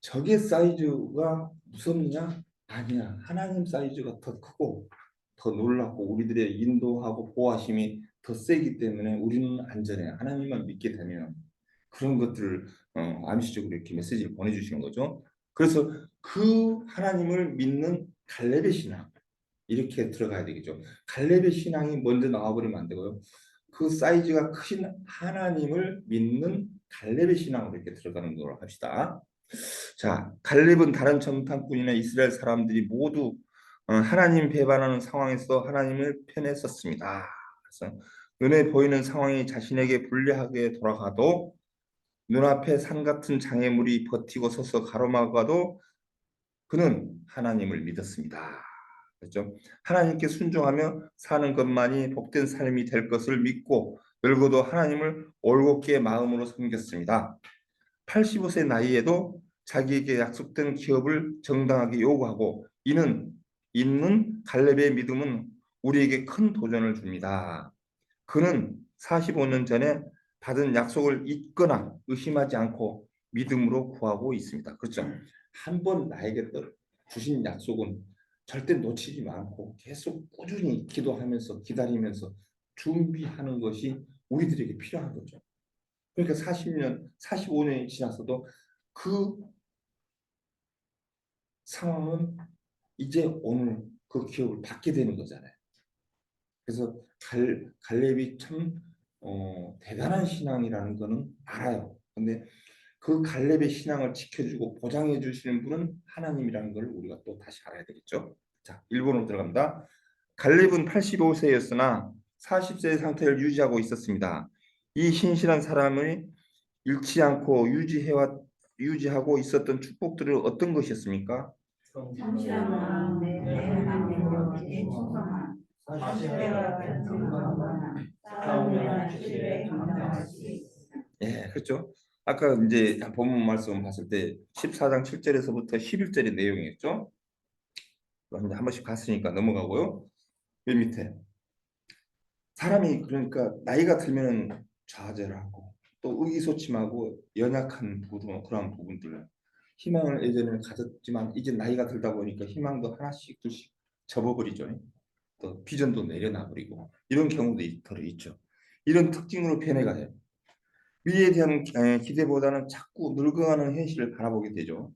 Speaker 1: 적의 사이즈가 무섭냐? 아니야. 하나님 사이즈가 더 크고 더 놀랍고 우리들의 인도하고 보호하심이 더 세기 때문에 우리는 안전해. 하나님만 믿게 되면 그런 것들을 암시적으로 이렇게 메시지를 보내주시는 거죠. 그래서 그 하나님을 믿는 갈렙의 신앙 이렇게 들어가야 되겠죠. 갈렙의 신앙이 먼저 나와버리면 안 되고요. 그 사이즈가 크신 하나님을 믿는 갈렙의 신앙으로 이렇게 들어가는 걸로 합시다. 자, 갈렙은 다른 정탐꾼이나 이스라엘 사람들이 모두 하나님 배반하는 상황에서 하나님을 편에 썼습니다. 그래서 눈에 보이는 상황이 자신에게 불리하게 돌아가도 눈앞에 산 같은 장애물이 버티고 서서 가로막아도 그는 하나님을 믿었습니다. 그렇죠? 하나님께 순종하며 사는 것만이 복된 삶이 될 것을 믿고 늙어도 하나님을 올곧게 마음으로 섬겼습니다. 85세 나이에도 자기에게 약속된 기업을 정당하게 요구하고 이는 있는 갈렙의 믿음은 우리에게 큰 도전을 줍니다. 그는 45년 전에 받은 약속을 잊거나 의심하지 않고 믿음으로 구하고 있습니다. 그렇죠? 한 번 나에게 주신 약속은 절대 놓치지 않고 계속 꾸준히 기도하면서 기다리면서 준비하는 것이 우리들에게 필요한 거죠. 그러니까 40년, 45년이 지났어도 그 상황은 이제 오늘 그 기업을 받게 되는 거잖아요. 그래서 갈렙이 참 대단한 신앙이라는 거는 알아요. 근데 그 갈렙의 신앙을 지켜주고 보장해 주시는 분은 하나님이라는 걸 우리가 또 다시 알아야 되겠죠. 자, 1번으로 들어갑니다. 갈렙은 85세였으나 40세의 상태를 유지하고 있었습니다. 이 신실한 사람을 잃지 않고 유지하고 있었던 축복들은 어떤 것이었습니까?
Speaker 2: 성실한 마음에 하나님의 법에 충성함, 사실과 경건함, 싸움이나 주일에 감당할 수 있음.
Speaker 1: 예, 그렇죠. 아까 이제 본문 말씀 봤을 때 14장 7절에서부터 11절의 내용이었죠. 이제 한 번씩 갔으니까 넘어가고요. 맨 밑에 사람이 그러니까 나이가 들면은 좌절하고 또 의기소침하고 연약한 그런 부분들 희망을 예전에는 가졌지만 이제 나이가 들다 보니까 희망도 하나씩 둘씩 접어버리죠. 또 비전도 내려놔 버리고 이런 경우도 있죠. 이런 특징으로 변해가요. 미래에 대한 기대보다는 자꾸 늙어가는 현실을 바라보게 되죠.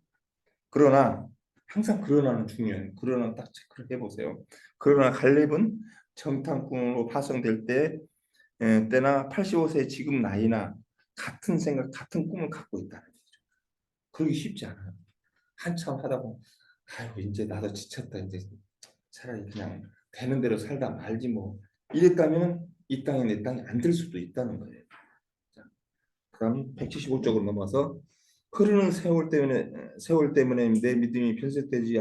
Speaker 1: 그러나 항상 그러나는 중요해요. 그러나 딱 체크를 해보세요. 그러나 갈렙은 정탐꾼으로 파송될 때나 85세 지금 나이나 같은 생각, 같은 꿈을 갖고 있다는 거죠. 그러기 쉽지 않아요. 한참 하다 보면 아유 이제 나도 지쳤다. 이제 차라리 그냥 되는 대로 살다 말지 뭐. 이랬다면 이 땅이 내 땅이 안 될 수도 있다는 거예요. 그럼 175쪽으로 넘어서 흐르는 세월 때문에 내 믿음이 변색되지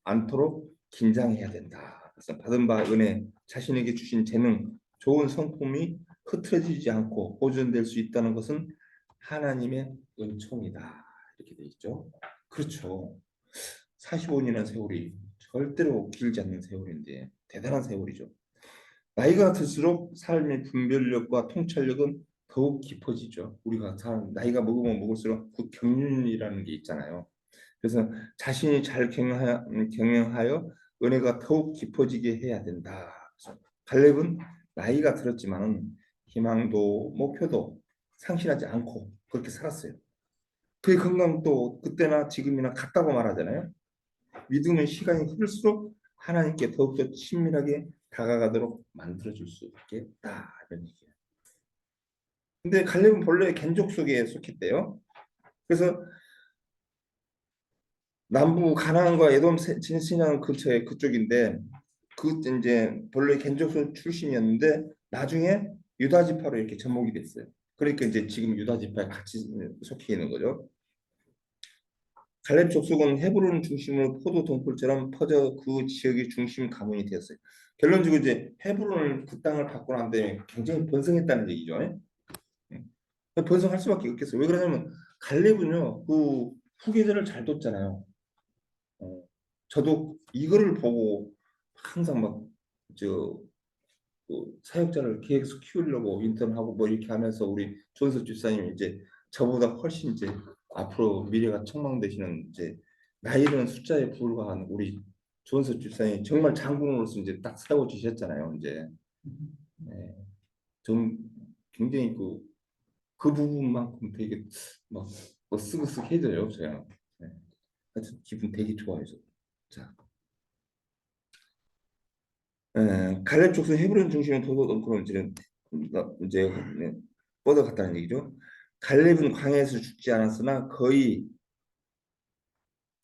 Speaker 1: 않도록 긴장해야 된다. 그래서 받은 바 은혜, 자신에게 주신 재능, 좋은 성품이 흐트러지지 않고 보존될 수 있다는 것은 하나님의 은총이다. 이렇게 돼 있죠. 그렇죠. 45년이라는 세월이 절대로 길지 않는 세월인데 대단한 세월이죠. 나이가 들수록 삶의 분별력과 통찰력은 더욱 깊어지죠. 우리가 나이가 먹으면 먹을수록 그 경륜이라는 게 있잖아요. 그래서 자신이 잘 경영하여 은혜가 더욱 깊어지게 해야 된다. 그래서 갈렙은 나이가 들었지만은 희망도 목표도 상실하지 않고 그렇게 살았어요. 그의 건강도 그때나 지금이나 같다고 말하잖아요. 믿음의 시간이 흐를수록 하나님께 더욱더 친밀하게 다가가도록 만들어줄 수 있겠다 이런 얘기예요. 근데 갈렙은 본래 겐족 속에 속했대요. 그래서 남부 가나안과 에돔 진시장 근처에 그쪽인데 그 이제 본래 겐족 속 출신이었는데 나중에 유다 지파로 이렇게 접목이 됐어요. 그러니까 이제 지금 유다 지파에 같이 속해 있는 거죠. 갈렙 족속은 헤브론 중심으로 포도 동굴처럼 퍼져 그 지역의 중심 가문이 되었어요. 결론적으로 이제 헤브론을 그 땅을 받고 난 다음에 굉장히 번성했다는 얘기죠. 번성할 수밖에 없겠어요. 왜 그러냐면 갈렙은요 그 후계자를 잘 뒀잖아요. 어, 저도 이거를 보고 항상 막저 사역자를 계속 키우려고 인턴하고 뭐 이렇게 하면서 우리 조은석 집사님이 이제 저보다 훨씬 이제 앞으로 미래가 촉망되시는 이제 나이는 숫자에 불과한 우리 조은석 집사님이 정말 장군으로서 이제 딱 세워주셨잖아요. 이제 네. 좀 굉장히 그 부분만큼 되게 막 쓰긋쓰긋해져요. 제가 네. 하여튼 기분 되게 좋아요. 자, 갈렙 족속 헤브론 중심의 도덕 그럼 이제 네, 뻗어갔다는 얘기죠. 갈렙은 광야에서 죽지 않았으나 거의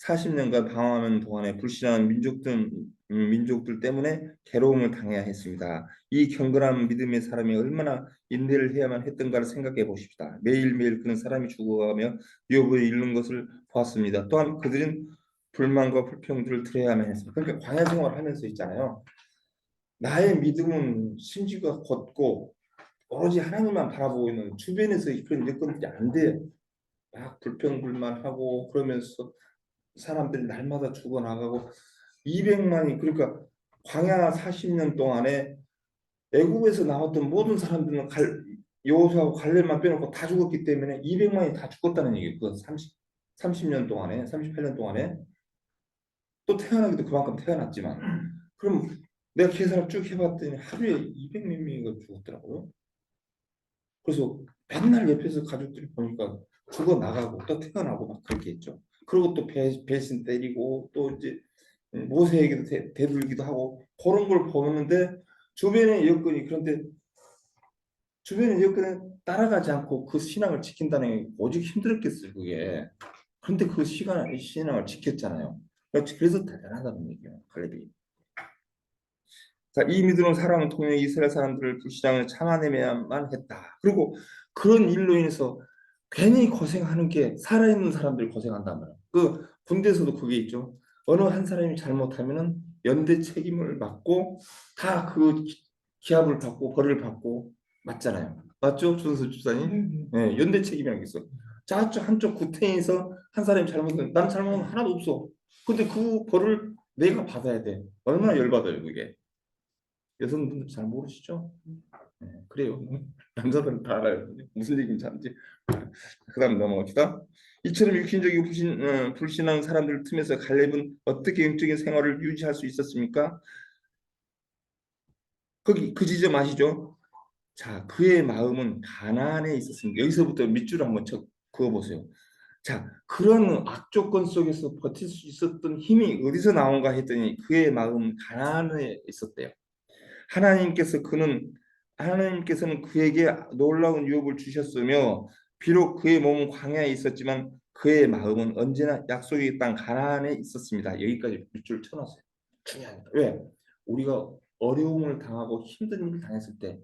Speaker 1: 40년간 방황하는 동안에 불신한 민족들 때문에 괴로움을 당해야 했습니다. 이 경건한 믿음의 사람이 얼마나 인내를 해야만 했던가를 생각해 보십시다. 매일매일 그는 사람이 죽어가며 유업을 잃는 것을 보았습니다. 또한 그들은 불만과 불평들을 드려야만 했습니다. 그러니까 광야 생활을 하면서 있잖아요. 나의 믿음은 심지가 걷고 오로지 하나님만 바라보고 있는 주변에서 그런 여건들이 안 돼. 막 불평불만하고 그러면서 사람들이 날마다 죽어나가고 200만이 그러니까 광야 40년 동안에 애굽에서 나왔던 모든 사람들은 여호수아하고 갈렙만 빼놓고 다 죽었기 때문에 200만이 다 죽었다는 얘기예요. 그 30년 동안에 38년 동안에 또 태어나기도 그만큼 태어났지만 그럼 내가 계산을 쭉 해봤더니 하루에 200 몇 명이가 죽었더라고요. 그래서 맨날 옆에서 가족들이 보니까 죽어 나가고 또 태어나고 막 그렇게 했죠. 그리고 또 배신 때리고 또 이제 모세에게도 대들기도 하고 그런 걸 보는데 주변의 여건이 그런데 주변의 여건에 따라가지 않고 그 신앙을 지킨다는 게 오직 힘들었겠어요 그게. 그런데 그 신앙을 지켰잖아요. 그래서 대단하다는 얘기예요 갈렙이. 자, 이 믿음으로 사랑을 통해 이스라엘 사람들을 불신앙을 참아내야만 했다. 그리고 그런 일로 인해서 괜히 고생하는 게 살아있는 사람들이 고생한단 말이에요. 그 군대에서도 그게 있죠. 어느 한 사람이 잘못하면은 연대 책임을 맡고 다 그 기합을 받고 벌을 받고 맞잖아요. 맞죠, 준수 집사님? 네, 연대 책임이라는 게 있어. 저쪽 한쪽 구탱에서 한 사람이 잘못하면 난 잘못한 거 하나도 없어. 근데 그 벌을 내가 받아야 돼. 얼마나 열받아요, 그게. 여성분들 잘 모르시죠? 네, 그래요. 남자들은 다 알아요. 무슨 얘기인지 알지? 그다음 넘어갑시다. 이처럼 육신적이고 불신한 사람들 틈에서 갈렙은 어떻게 영적인 생활을 유지할 수 있었습니까? 거기 그 지점 아시죠? 자, 그의 마음은 가나안에 있었습니다. 여기서부터 밑줄을 한번 그어보세요. 자, 그런 악조건 속에서 버틸 수 있었던 힘이 어디서 나온가 했더니 그의 마음은 가나안에 있었대요. 하나님께서 그는 하나님께서는 그에게 놀라운 유업을 주셨으며 비록 그의 몸은 광야에 있었지만 그의 마음은 언제나 약속의 땅 가나안에 있었습니다. 여기까지 밑줄 쳐놨어요. 중요합니다. 왜? 우리가 어려움을 당하고 힘든 일을 당했을 때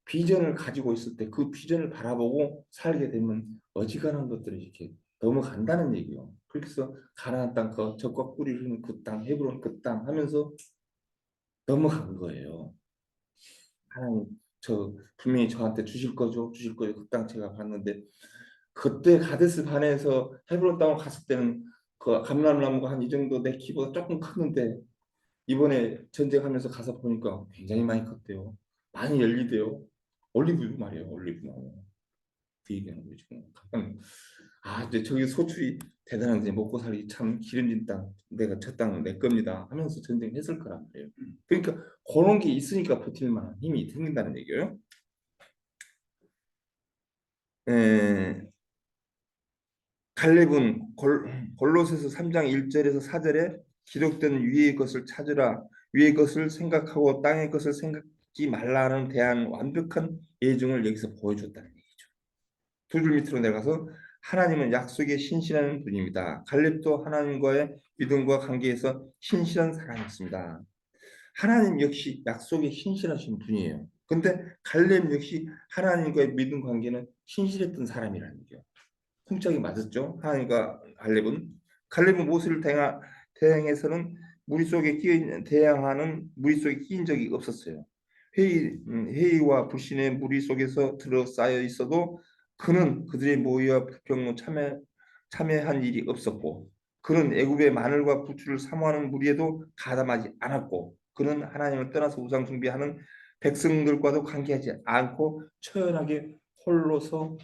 Speaker 1: 비전을 가지고 있을 때 그 비전을 바라보고 살게 되면 어지간한 것들이 이렇게 넘어간다는 얘기요. 그래서 가나안 땅, 그 적과 꿀이 흐르는 그 땅, 헤브론 그 땅 하면서 넘어간 거예요. 하나님 저 분명히 저한테 주실 거죠, 주실 거죠. 그 땅 제가 봤는데 그때 가데스 반에서 헤브론 땅을 갔을 때는 그 감람나무가 한 이 정도 내 키보다 조금 컸는데 이번에 전쟁하면서 가서 보니까 굉장히 많이 컸대요. 많이 열리대요. 올리브유 말이에요, 올리브유. 그 얘기하는 거죠 지금. 아, 근데 저기 소출이 대단한데 먹고 살기 참 기름진 땅, 내가 저 땅은 내 겁니다 하면서 전쟁했을 거란 말이에요. 그러니까 그런 게 있으니까 버틸 만한 힘이 생긴다는 얘기예요. 에, 갈렙은 골로새서 3장 1절에서 4절에 기록된 위의 것을 찾으라, 위의 것을 생각하고 땅의 것을 생각지 말라는 대한 완벽한 예증을 여기서 보여줬다는 얘기죠. 두 줄 밑으로 내려가서 하나님은 약속에 신실한 분입니다. 갈렙도 하나님과의 믿음과 관계에서 신실한 사람이었습니다. 하나님 역시 약속에 신실하신 분이에요. 근데 갈렙 역시 하나님과의 믿음 관계는 신실했던 사람이라는 거죠. 쿵짝이 맞았죠. 하나님과 갈렙은 모세를 대항해서는 대항하는 무리 속에 끼인 적이 없었어요. 회의와 불신의 무리 속에서 들어싸여 있어도 그는 그들의 모의와 불평로 참여한 일이 없었고 그는 애굽의 마늘과 부추를 사모하는 무리에도 가담하지 않았고 그는 하나님을 떠나서 우상 숭배하는 백성들과도 관계하지 않고 처연하게 홀로서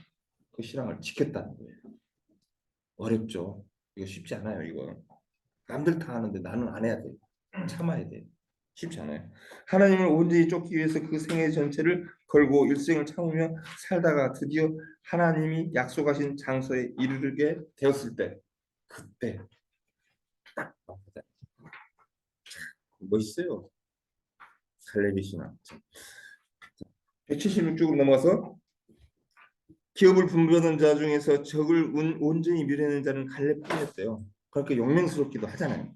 Speaker 1: 그 신앙을 지켰다는 거예요. 어렵죠. 이거 쉽지 않아요. 이거 남들 다 하는데 나는 안 해야 돼. 참아야 돼. 쉽지 않아요. 하나님을 온전히 쫓기 위해서 그 생애 전체를 걸고 일생을 참으며 살다가 드디어 하나님이 약속하신 장소에 이르게 되었을 때 그때 딱 멋있어요. 갈렙의 신앙. 176쪽으로 넘어가서 기업을 분배하는 자 중에서 적을 온전히 멸하는 자는 갈렙뿐이었대요. 그러니까 용맹스럽기도 하잖아요.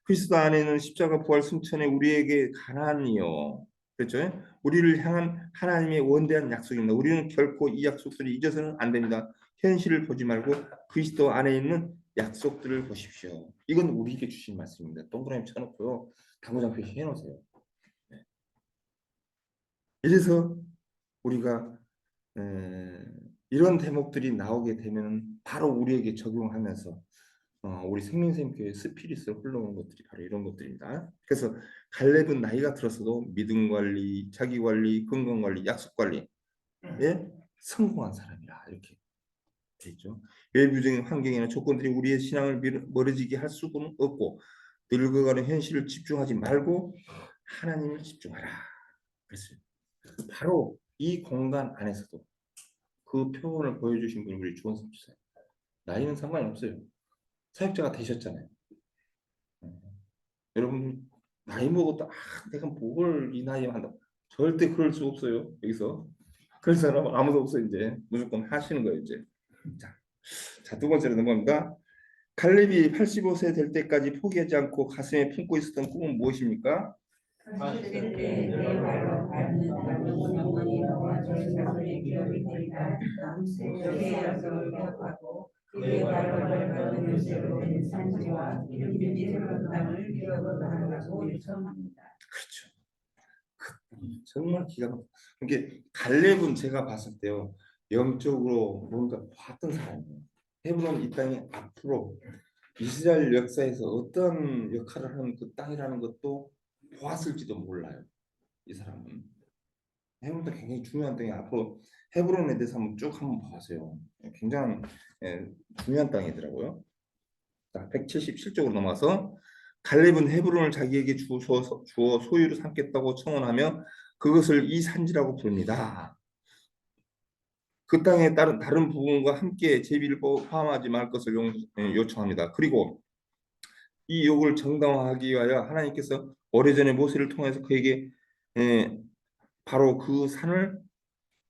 Speaker 1: 그리스도 안에는 십자가 부활 승천에 우리에게 가난이요. 그렇죠? 우리를 향한 하나님의 원대한 약속입니다. 우리는 결코 이 약속들을 잊어서는 안 됩니다. 현실을 보지 말고 그리스도 안에 있는 약속들을 보십시오. 이건 우리에게 주신 말씀입니다. 동그라미 쳐놓고요. 당구장 표시해 놓으세요. 네. 이래서 우리가 이런 대목들이 나오게 되면 바로 우리에게 적용하면서 우리 생명샘교회 스피릿을 흘러온 것들이 바로 이런 것들입니다. 그래서 갈렙은 나이가 들었어도 믿음 관리, 자기 관리, 건강 관리, 약속 관리에 성공한 사람이라 이렇게 돼 있죠. 외부적인 환경이나 조건들이 우리의 신앙을 멀어지게 할 수는 없고 늙어가는 현실을 집중하지 말고 하나님을 집중하라. 그랬어요. 바로 이 공간 안에서도 그 표본을 보여주신 분이 우리 주원섭 지사예요. 나이는 상관이 없어요. 사역자가 되셨잖아요. 여러분 나이 먹었다 내가 뭘 이 나이에 한다 절대 그럴 수 없어요. 여기서 그런 사람 아무도 없어요. 이제 무조건 하시는 거예요. 이제 자, 두 번째로 넘어갑니다. 갈렙이 85세 될 때까지 포기하지 않고 가슴에 품고 있었던 꿈은 무엇입니까?
Speaker 3: 그의 발걸음을 걷는 요새로 된 산지와 이름 믿음으로 땅을 기업으로 하라고 요청합니다.
Speaker 1: 그렇죠. 정말 기가 막혀. 이게 갈렙은 제가 봤을 때요 영적으로 뭔가 봤던 사람이에요. 헤브론 이 땅이 앞으로 이스라엘 역사에서 어떤 역할을 하는 그 땅이라는 것도 보았을지도 몰라요. 이 사람은 헤브론도 굉장히 중요한 땅이 앞으로 헤브론에 대해서 한번 봐세요. 굉장히 중요한 땅이더라고요. 자, 177쪽으로 넘어와서 갈렙은 헤브론을 자기에게 주어 소유로 삼겠다고 청원하며 그것을 이 산지라고 부릅니다. 그 땅에 따른 다른 부분과 함께 제비를 포함하지 말 것을 요청합니다. 그리고 이 요구를 정당화하기 위하여 하나님께서 오래전에 모세를 통해서 그에게 바로 그 산을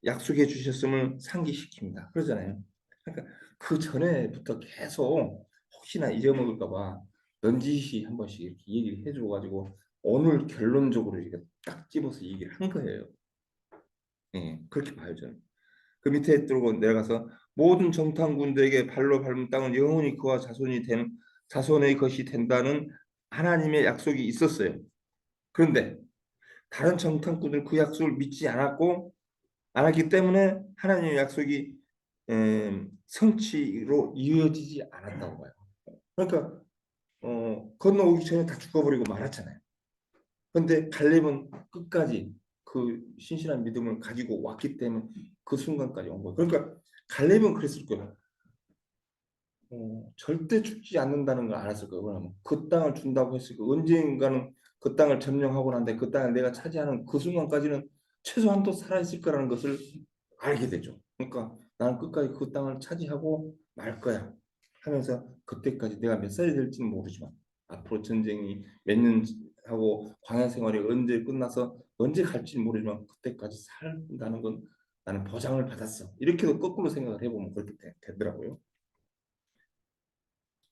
Speaker 1: 약속해 주셨음을 상기시킵니다. 그러잖아요. 그러니까 그 전에부터 계속 혹시나 잊어먹을까 봐 넌지시 한 번씩 이렇게 얘기를 해줘 가지고 오늘 결론적으로 이렇게 딱 집어서 얘기를 한 거예요. 예, 그렇게 봐요 저는. 그 밑에 들고 내려가서 모든 정탐꾼들에게 발로 밟은 땅은 영원히 그와 자손의 것이 된다는 하나님의 약속이 있었어요. 그런데 다른 정탐꾼들 그 약속을 믿지 않았기 때문에 하나님의 약속이 성취로 이어지지 않았다고 봐요. 그러니까 건너오기 전에 다 죽어버리고 말았잖아요. 그런데 갈렙은 끝까지 그 신실한 믿음을 가지고 왔기 때문에 그 순간까지 온 거예요. 그러니까 갈렙은 그랬을 거예요. 절대 죽지 않는다는 걸 알았을 거예요. 그러면 그 땅을 준다고 했을 거예요. 언젠가는 그 땅을 점령하고 난데 그 땅을 내가 차지하는 그 순간까지는 최소한도 살아있을 거라는 것을 알게 되죠. 그러니까 나는 끝까지 그 땅을 차지하고 말 거야 하면서 그때까지 내가 몇 살이 될지는 모르지만 앞으로 전쟁이 몇 년 하고 광야 생활이 언제 끝나서 언제 갈지는 모르지만 그때까지 산다는 건 나는 보장을 받았어. 이렇게도 거꾸로 생각을 해보면 그렇게 되더라고요.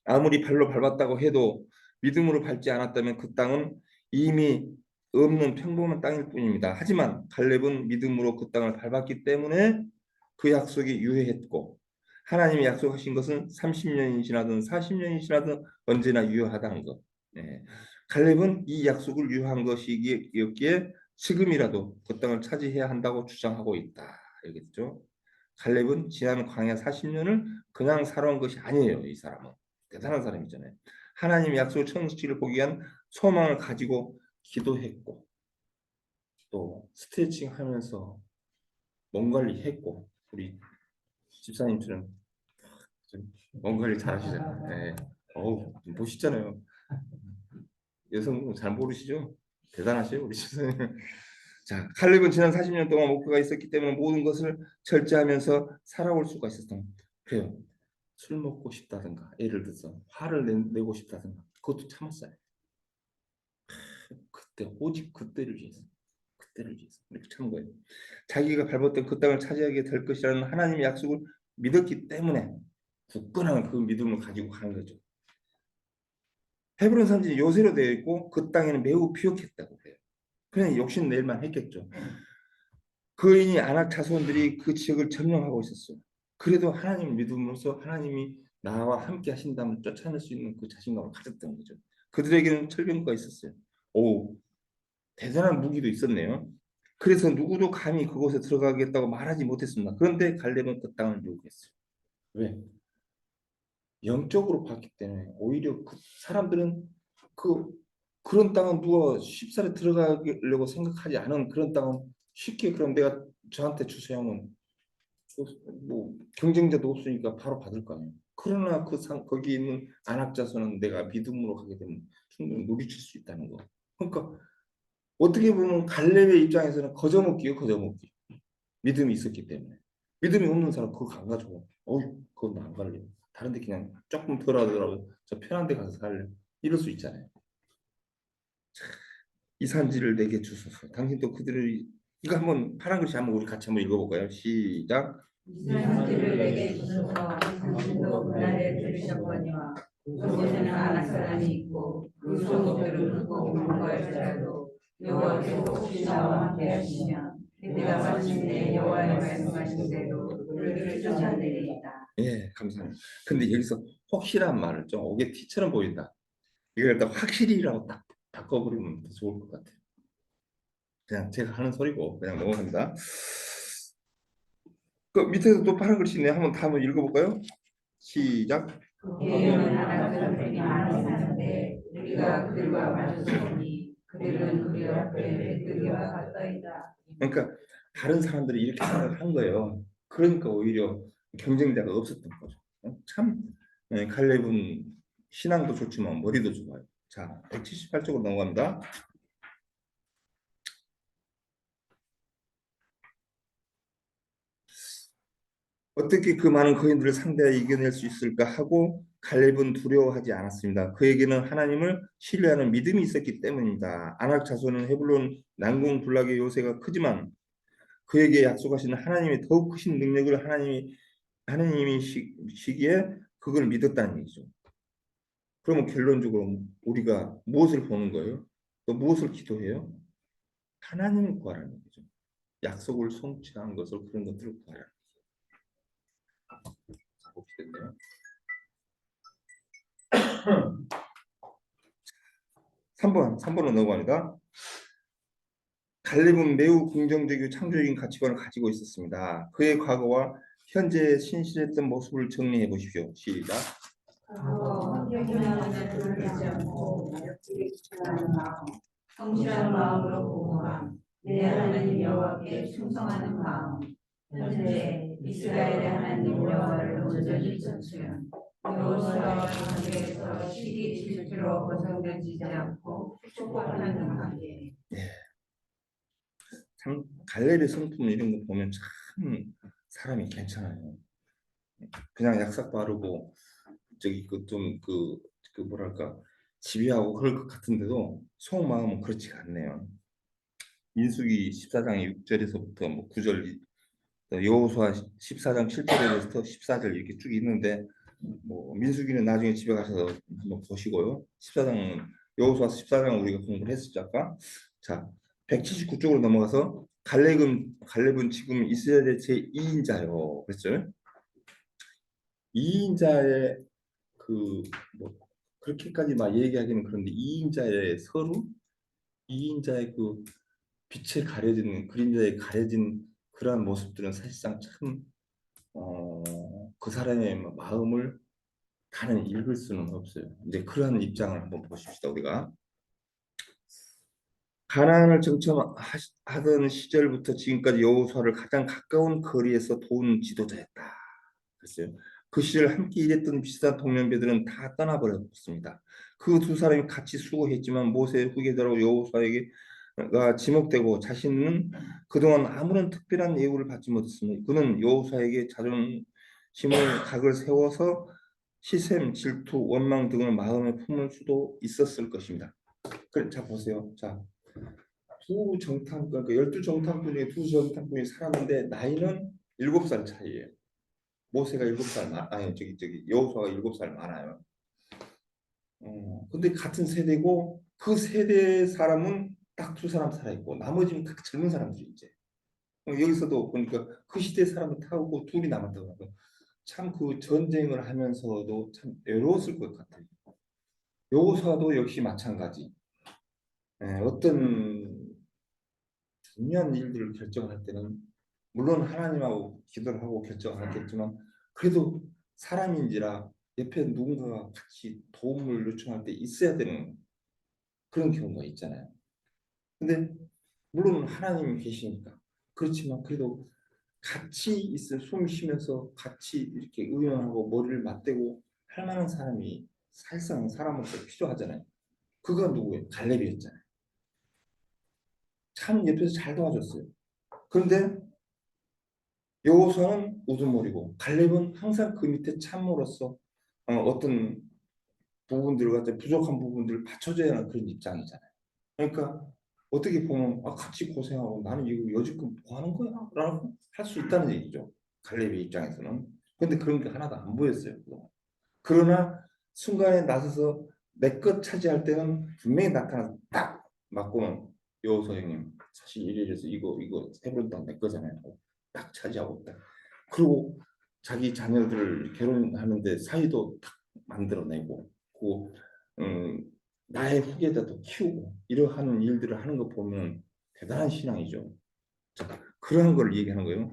Speaker 1: 아무리 발로 밟았다고 해도 믿음으로 밟지 않았다면 그 땅은 이미 없는 평범한 땅일 뿐입니다. 하지만 갈렙은 믿음으로 그 땅을 밟았기 때문에 그 약속이 유효했고 하나님이 약속하신 것은 30년이 지나든 40년이 지나든 언제나 유효하다는 것. 네. 갈렙은 이 약속을 유효한 것이기에 지금이라도 그 땅을 차지해야 한다고 주장하고 있다. 알겠죠? 갈렙은 지난 광야 40년을 그냥 살아온 것이 아니에요. 이 사람은. 대단한 사람이잖아요. 하나님 약속 성취를 보기 위한 소망을 가지고 기도했고 또 스트레칭 하면서 몸 관리했고 우리 집사님처럼 몸 관리 잘하시잖아요. 네. 어우 멋있잖아요. 여성분 잘 모르시죠? 대단하세요 우리 집사님. 자, 칼렙은 지난 40년 동안 목표가 있었기 때문에 모든 것을 절제하면서 살아올 수가 있었던 그래요. 술 먹고 싶다든가 예를 들어서 화를 내고 싶다든가 그것도 참았어요. 그때 오직 그때를 위해서 이렇게 참은 거예요. 자기가 밟았던 그 땅을 차지하게 될 것이라는 하나님의 약속을 믿었기 때문에 굳건한 그 믿음을 가지고 가는 거죠. 헤브론 산지 요새로 되어 있고 그 땅에는 매우 비옥했다고 해요. 그냥 욕심낼만 했겠죠. 그인이 아낙 자손들이 그 지역을 점령하고 있었어요. 그래도 하나님을 믿음으로써 하나님이 나와 함께 하신다면 쫓아낼 수 있는 그 자신감을 가졌던 거죠. 그들에게는 철병거가 있었어요. 오, 대단한 무기도 있었네요. 그래서 누구도 감히 그곳에 들어가겠다고 말하지 못했습니다. 그런데 갈렙은 그 땅을 요구했어요. 왜? 영적으로 봤기 때문에 오히려 그 사람들은 그 그런 땅은 누가 쉽사리 들어가려고 생각하지 않은 그런 땅은 쉽게 그럼 내가 저한테 주세요 하면 뭐 경쟁자도 없으니까 바로 받을 거 아니에요. 그러나 거기 있는 안학자서는 내가 믿음으로 가게 되면 충분히 누리칠 수 있다는 거. 그러니까 어떻게 보면 갈렙의 입장에서는 거저먹기요, 거저먹기. 믿음이 있었기 때문에. 믿음이 없는 사람 그거 안 가져. 그건 나안 갈래. 다른데 그냥 조금 덜 하더라도 저 편한 데 가서 살래. 이럴 수 있잖아요. 이 산지를 내게 주소서. 당신도 그들을 이거 한번 파란 글씨 한번 우리 같이 한번 읽어볼까요? 시작.
Speaker 3: 이산지를 내게 주소서. 당신도 그날에 들으셨거니와 그곳에는 아낙 사람이 있고 그 소속들은 크고 불과할지라도 여호와께서 혹시 나와 함께 하시면 내가 마침내 여호와의 말씀하신 대로 그들을 쫓아내리이다.
Speaker 1: 예, 감사합니다. 근데 여기서 혹시란 말을 좀 오게티처럼 보인다. 이걸 일단 확실히라고 딱 바꿔버리면 더 좋을 것 같아요. 그냥 제가 하는 소리고 그냥 넘어갑니다. 그 밑에서 또 파란 글씨 있네요. 한번 다 한번 읽어볼까요? 시작.
Speaker 3: 그에게는 아낙 사람들이 많이 사는데 우리가 그들과 마주쳤으니 그들은 우리 앞에 메뚜기와 같다이다.
Speaker 1: 그러니까 다른 사람들이 이렇게 생각한 거예요. 그러니까 오히려 경쟁자가 없었던 거죠. 참 칼렙은 신앙도 좋지만 머리도 좋아요. 자, 178쪽으로 넘어갑니다. 어떻게 그 많은 거인들을 상대하여 이겨낼 수 있을까 하고 갈렙은 두려워하지 않았습니다. 그에게는 하나님을 신뢰하는 믿음이 있었기 때문입니다. 아낙 자손은 헤블론 난공불락의 요새가 크지만 그에게 약속하신 하나님의 더욱 크신 능력을 하나님이 시기에 그걸 믿었다는 얘기죠. 그러면 결론적으로 우리가 무엇을 보는 거예요? 또 무엇을 기도해요? 하나님을 구하라는 거죠. 약속을 성취한 것을 그런 것들을 구하라. 봅시겠네요. 3번으로 넘어갑니다. 갈렙은 매우 긍정적이고 창조적인 가치관을 가지고 있었습니다. 그의 과거와 현재의 신실했던 모습을 정리해 보십시오. 시작.
Speaker 3: 환경하는 돌이지 않고 약속에 집중하는 마음, 성실한 마음으로 보호함, 내 하나님 여호와께 충성하는 마음, 현재 이스라엘의 하나님 여호와를 온전히 쫓으면 여호수아와 관계에서 시기 질투로 거성되지 않고 축복하는 관계.
Speaker 1: 참 갈렙의 성품 이런 거 보면 참 사람이 괜찮아요. 그냥 약삭 바르고 저기 그 뭐랄까 지배하고 그럴 것 같은데도 속마음은 그렇지가 않네요. 민수기 14장 6절에서부터 뭐 9절, 여호수아 14장 7절에서 14절 이렇게 쭉 있는데 뭐 민수기는 나중에 집에 가셔서 한번 보시고요. 14장은 여호수아 14장 우리가 공부를 했었죠 아까. 자, 179쪽으로 넘어가서 갈렙은 지금 이스라엘의 제2인자요. 그랬죠? 2인자의 뭐 그렇게까지 막 얘기하기는 그런데 2인자의 서로 2인자의 그 빛에 가려진 그림자에 가려진 그러한 모습들은 사실상 참 그 사람의 마음을 다는 읽을 수는 없어요. 이제 그러한 입장을 한번 보십시다. 우리가 가나안을 정착하던 시절부터 지금까지 여호수아를 가장 가까운 거리에서 도운 지도자였다. 글쎄요. 그 시절 함께 일했던 비슷한 동년배들은 다 떠나버렸습니다. 그 두 사람이 같이 수고했지만 모세의 후계자로 여호수아에게가 지목되고 자신은 그동안 아무런 특별한 예우를 받지 못했습니다. 그는 여호수아에게 자존심을 각을 세워서 시샘, 질투, 원망 등을 마음에 품을 수도 있었을 것입니다. 그래, 자 보세요. 자, 두 정탐꾼, 그러니까 12정탐꾼 중에 두 정탐꾼이 살았는데 나이는 7살 차이예요. 모세가 7살 아니 저기 여호수아가 7살 많아요. 근데 같은 세대고 그 세대 사람은 딱 두 사람 살아있고 나머지는 다 젊은 사람들이 이제 여기서도 보니까 그 시대 사람은 타고 둘이 남았다고 하고 참 그 전쟁을 하면서도 참 외로웠을 것 같아요. 여호수아도 역시 마찬가지. 어떤 중요한 일들을 결정할 때는 물론 하나님하고 기도를 하고 결정을 하겠지만 그래도 사람인지라 옆에 누군가가 같이 도움을 요청할 때 있어야 되는 그런 경우가 있잖아요. 근데 물론 하나님이 계시니까 그렇지만 그래도 같이 있을 숨 쉬면서 같이 이렇게 의논하고 머리를 맞대고 할 만한 사람이 사실상 사람으로서 필요하잖아요. 그가 누구예요? 갈렙이었잖아요. 참 옆에서 잘 도와줬어요. 그런데 여호수아는 우두머리고 갈렙은 항상 그 밑에 참모로서 어떤 부분들을 갖다 부족한 부분들을 받쳐줘야 하는 그런 입장이잖아요. 그러니까 어떻게 보면 같이 고생하고 나는 이거 여지껏 뭐 하는 거야? 라고 할 수 있다는 얘기죠. 갈렙의 입장에서는. 근데 그런 게 하나도 안 보였어요. 그러나 순간에 나서서 내 것 차지할 때는 분명히 나타나서 딱 맞고는 여호수아 형님 사실 이래서 이거 해버린 다내 거잖아요. 딱 차지하고 있다. 그리고 자기 자녀들 결혼하는데 사이도 딱 만들어내고 그 나의 후계자도 키우고 이러한 일들을 하는 거 보면 대단한 신앙이죠. 자, 그런 걸 얘기하는 거예요.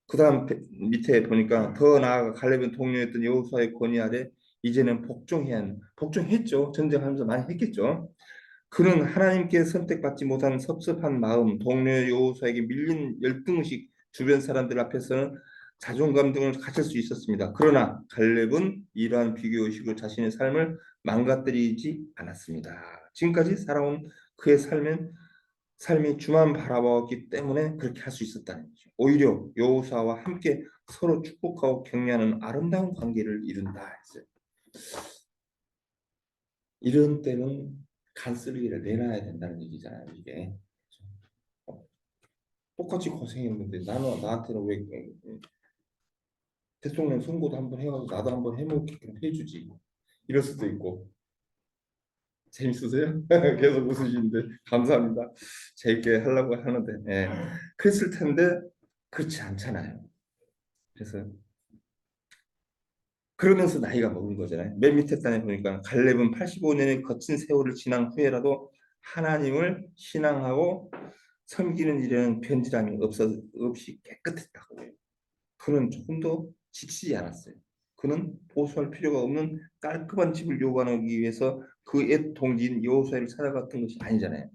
Speaker 1: 그 다음 밑에 보니까 더 나아가 갈렙은 동료였던 여호수아의 권위 아래 이제는 복종했죠. 전쟁하면서 많이 했겠죠. 그는 하나님께 선택받지 못한 섭섭한 마음, 동료 여호수아에게 밀린 열등의식, 주변 사람들 앞에서는 자존감 등을 가질 수 있었습니다. 그러나 갈렙은 이러한 비교의식으로 자신의 삶을 망가뜨리지 않았습니다. 지금까지 살아온 그의 삶이 주만 바라보았기 때문에 그렇게 할 수 있었다는 거죠. 오히려 여호수아와 함께 서로 축복하고 격려하는 아름다운 관계를 이룬다 했어요. 이런 때는 간쓰레기를 내놔야 된다는 얘기잖아요. 이게 똑같이 고생했는데 나한테는 왜 대통령 선거도 한번 해가지고 나도 한번 해먹게끔 해주지. 이럴 수도 있고. 재밌으세요? 계속 웃으시는데 감사합니다. 재밌게 하려고 하는데 그랬을 텐데 그렇지 않잖아요. 그래서 그러면서 나이가 먹은 거잖아요. 맨 밑에 단에 보니까 갈렙은 85년의 거친 세월을 지난 후에라도 하나님을 신앙하고 섬기는 일에는 변질함이 없이 깨끗했다고 해요. 그는 조금도 지치지 않았어요. 그는 보수할 필요가 없는 깔끔한 집을 요구하기 위해서 그 옛 동지인 여호수아를 찾아갔던 것이 아니잖아요.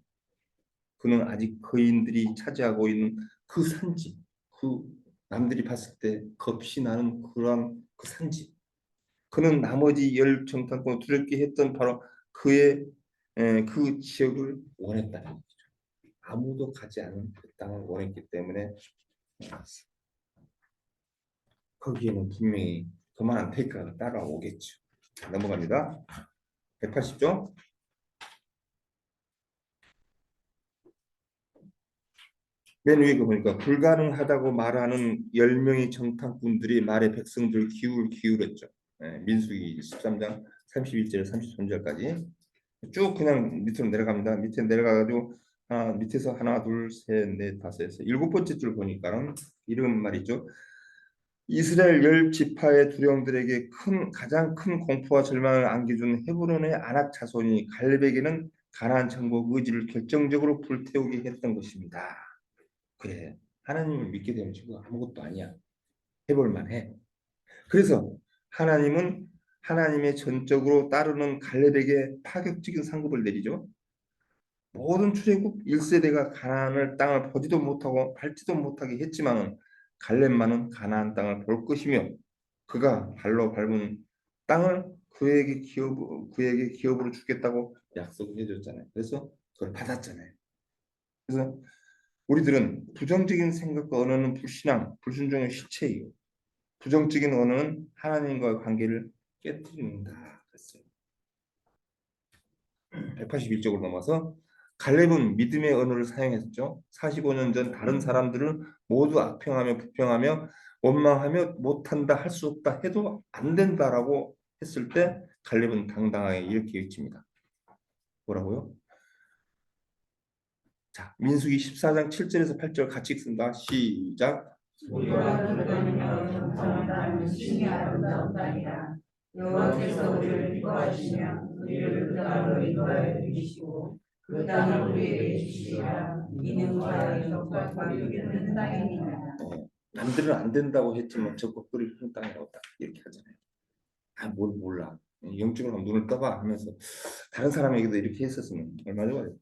Speaker 1: 그는 아직 거인들이 차지하고 있는 그 산집, 그 남들이 봤을 때 겁이 나는 그러한 그 산집, 그는 나머지 열 정탐꾼을 두렵게 했던 바로 그의 그 지역을 원했다는 거죠. 아무도 가지 않은 그 땅을 원했기 때문에 거기에는 분명히 그만한 대가가 따라오겠죠. 자, 넘어갑니다. 180조. 맨 위에 그 보니까 불가능하다고 말하는 10명의 정탐꾼들이 말에 백성들 기울였죠. 민수기 13장 31절 33절까지 쭉 그냥 밑으로 내려갑니다. 밑에 내려가가지고 밑에서 하나 둘셋넷 다섯에서 일곱 번째 줄 보니까는 이런 말이죠. 이스라엘 열 지파의 두령들에게 가장 큰 공포와 절망을 안겨준 헤브론의 아낙 자손이 갈렙에게는 가나안 정복 의지를 결정적으로 불태우게 했던 것입니다. 그래, 하나님을 믿게 되면 지금 아무것도 아니야. 해볼 만해. 그래서 하나님은 하나님의 전적으로 따르는 갈렙에게 파격적인 상급을 내리죠. 모든 출애굽 1세대가 가나안을 땅을 보지도 못하고 밟지도 못하게 했지만 갈렙만은 가나안 땅을 볼 것이며 그가 발로 밟은 땅을 그에게 기업으로 주겠다고 약속을 해줬잖아요. 그래서 그걸 받았잖아요. 그래서 우리들은 부정적인 생각과 언어는 불신앙, 불순종의 시체이고 부정적인 언어는 하나님과의 관계를 깨뜨린다. 그랬어요. 181쪽으로 넘어서 갈렙은 믿음의 언어를 사용했죠. 45년 전 다른 사람들은 모두 악평하며 부평하며 원망하며 못한다 할 수 없다 해도 안 된다라고 했을 때 갈렙은 당당하게 이렇게 외칩니다. 뭐라고요? 자, 민수기 14장 7절에서 8절 같이 읽습니다. 시작.
Speaker 3: 우리가 기도하며 정탐하는 신이 아름다운 땅이라 여호와께서 우리를 기뻐하시며 우리를 그 땅으로 인도하여 주시고 그 땅을 우리에게 주시리라. 이는 우리가 인덕과 과육이 흐르는 땅이니라.
Speaker 1: 남들은 안 된다고 했지만 저 거꾸로 흐르는 땅이라고 딱 이렇게 하잖아요. 뭘 몰라. 영적으로 눈을 떠봐 하면서 다른 사람에게도 이렇게 했었으면 얼마나 좋아요.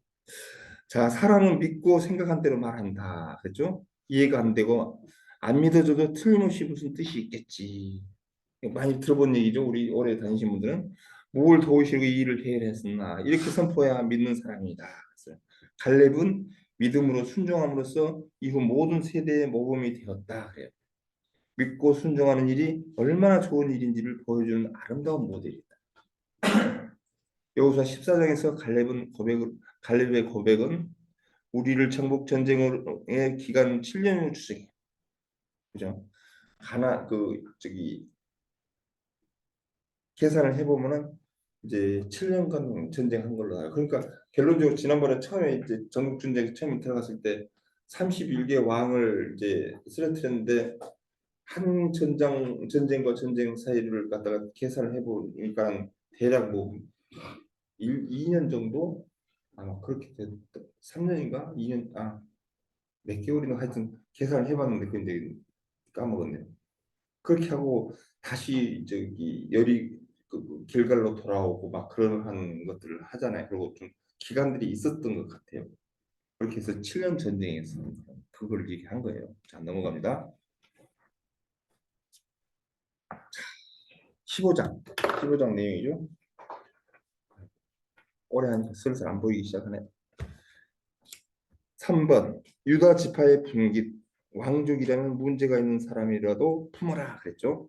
Speaker 1: 자, 사람은 믿고 생각한 대로 말한다. 그랬죠? 이해가 안 되고 안 믿어줘도 틀림없이 무슨 뜻이 있겠지. 많이 들어본 얘기죠. 우리 오래 다니신 분들은 뭘 도우시고 이 일을 해결했었나 이렇게 선포해야 믿는 사람이다. 그랬어요. 갈렙은 믿음으로 순종함으로써 이후 모든 세대의 모범이 되었다. 그래요. 믿고 순종하는 일이 얼마나 좋은 일인지를 보여주는 아름다운 모델이다. 여호수아 14장에서 갈렙의 고백은 우리를 정복 전쟁의 기간 7년을 추적해. 그죠? 계산을 해보면은 이제 7년간 전쟁한 걸로 나와요. 그러니까 결론적으로 지난번에 처음에 이제 전국 전쟁 처음 들어갔을 때 31개 왕을 이제 쓰러뜨렸는데 한 전쟁과 전쟁 사이를 갖다가 계산을 해보니까 대략 뭐 2년 정도 아마 그렇게 됐 3년인가 2년 몇 개월이나 하여튼 계산을 해봤는데 근데 까먹었네요. 그렇게 하고 다시 저기 열이 길갈로 돌아오고 막 그런 것들을 하잖아요. 그리고 좀 기간들이 있었던 것 같아요. 그렇게 해서 7년 전쟁에서 그걸 얘기한 거예요. 자, 넘어갑니다. 15장 내용이죠. 오래 하니까 슬슬 안 보이기 시작하네. 3번 유다 지파의 분깃 왕족이라는 문제가 있는 사람이라도 품어라 그랬죠.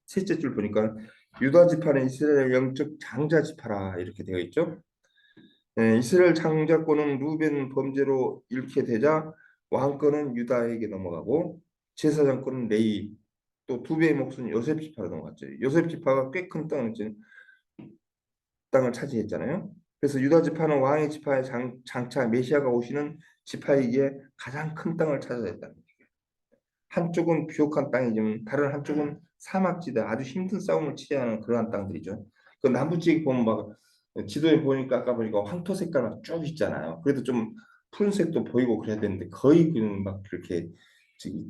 Speaker 1: 셋째 줄 보니까 유다 지파는 이스라엘 영적 장자 지파라 이렇게 되어 있죠. 이스라엘 장자권은 루벤 범죄로 잃게 되자 왕권은 유다에게 넘어가고 제사장권은 레위 또 두 배의 몫은 요셉 지파로 넘어갔죠. 요셉 지파가 꽤 큰 땅을 차지했잖아요. 그래서 유다 지파는 왕의 지파의 장차 메시아가 오시는 지파이기에 가장 큰 땅을 차지했다. 한쪽은 비옥한 땅이지만 다른 한쪽은 사막지대 아주 힘든 싸움을 치러야 하는 그러한 땅들이죠. 그 남부지역 보면 막 지도에 보니까 아까 보니까 황토 색깔만 쭉 있잖아요. 그래도 좀 푸른색도 보이고 그래야 되는데 거의 그냥 막 그렇게 저기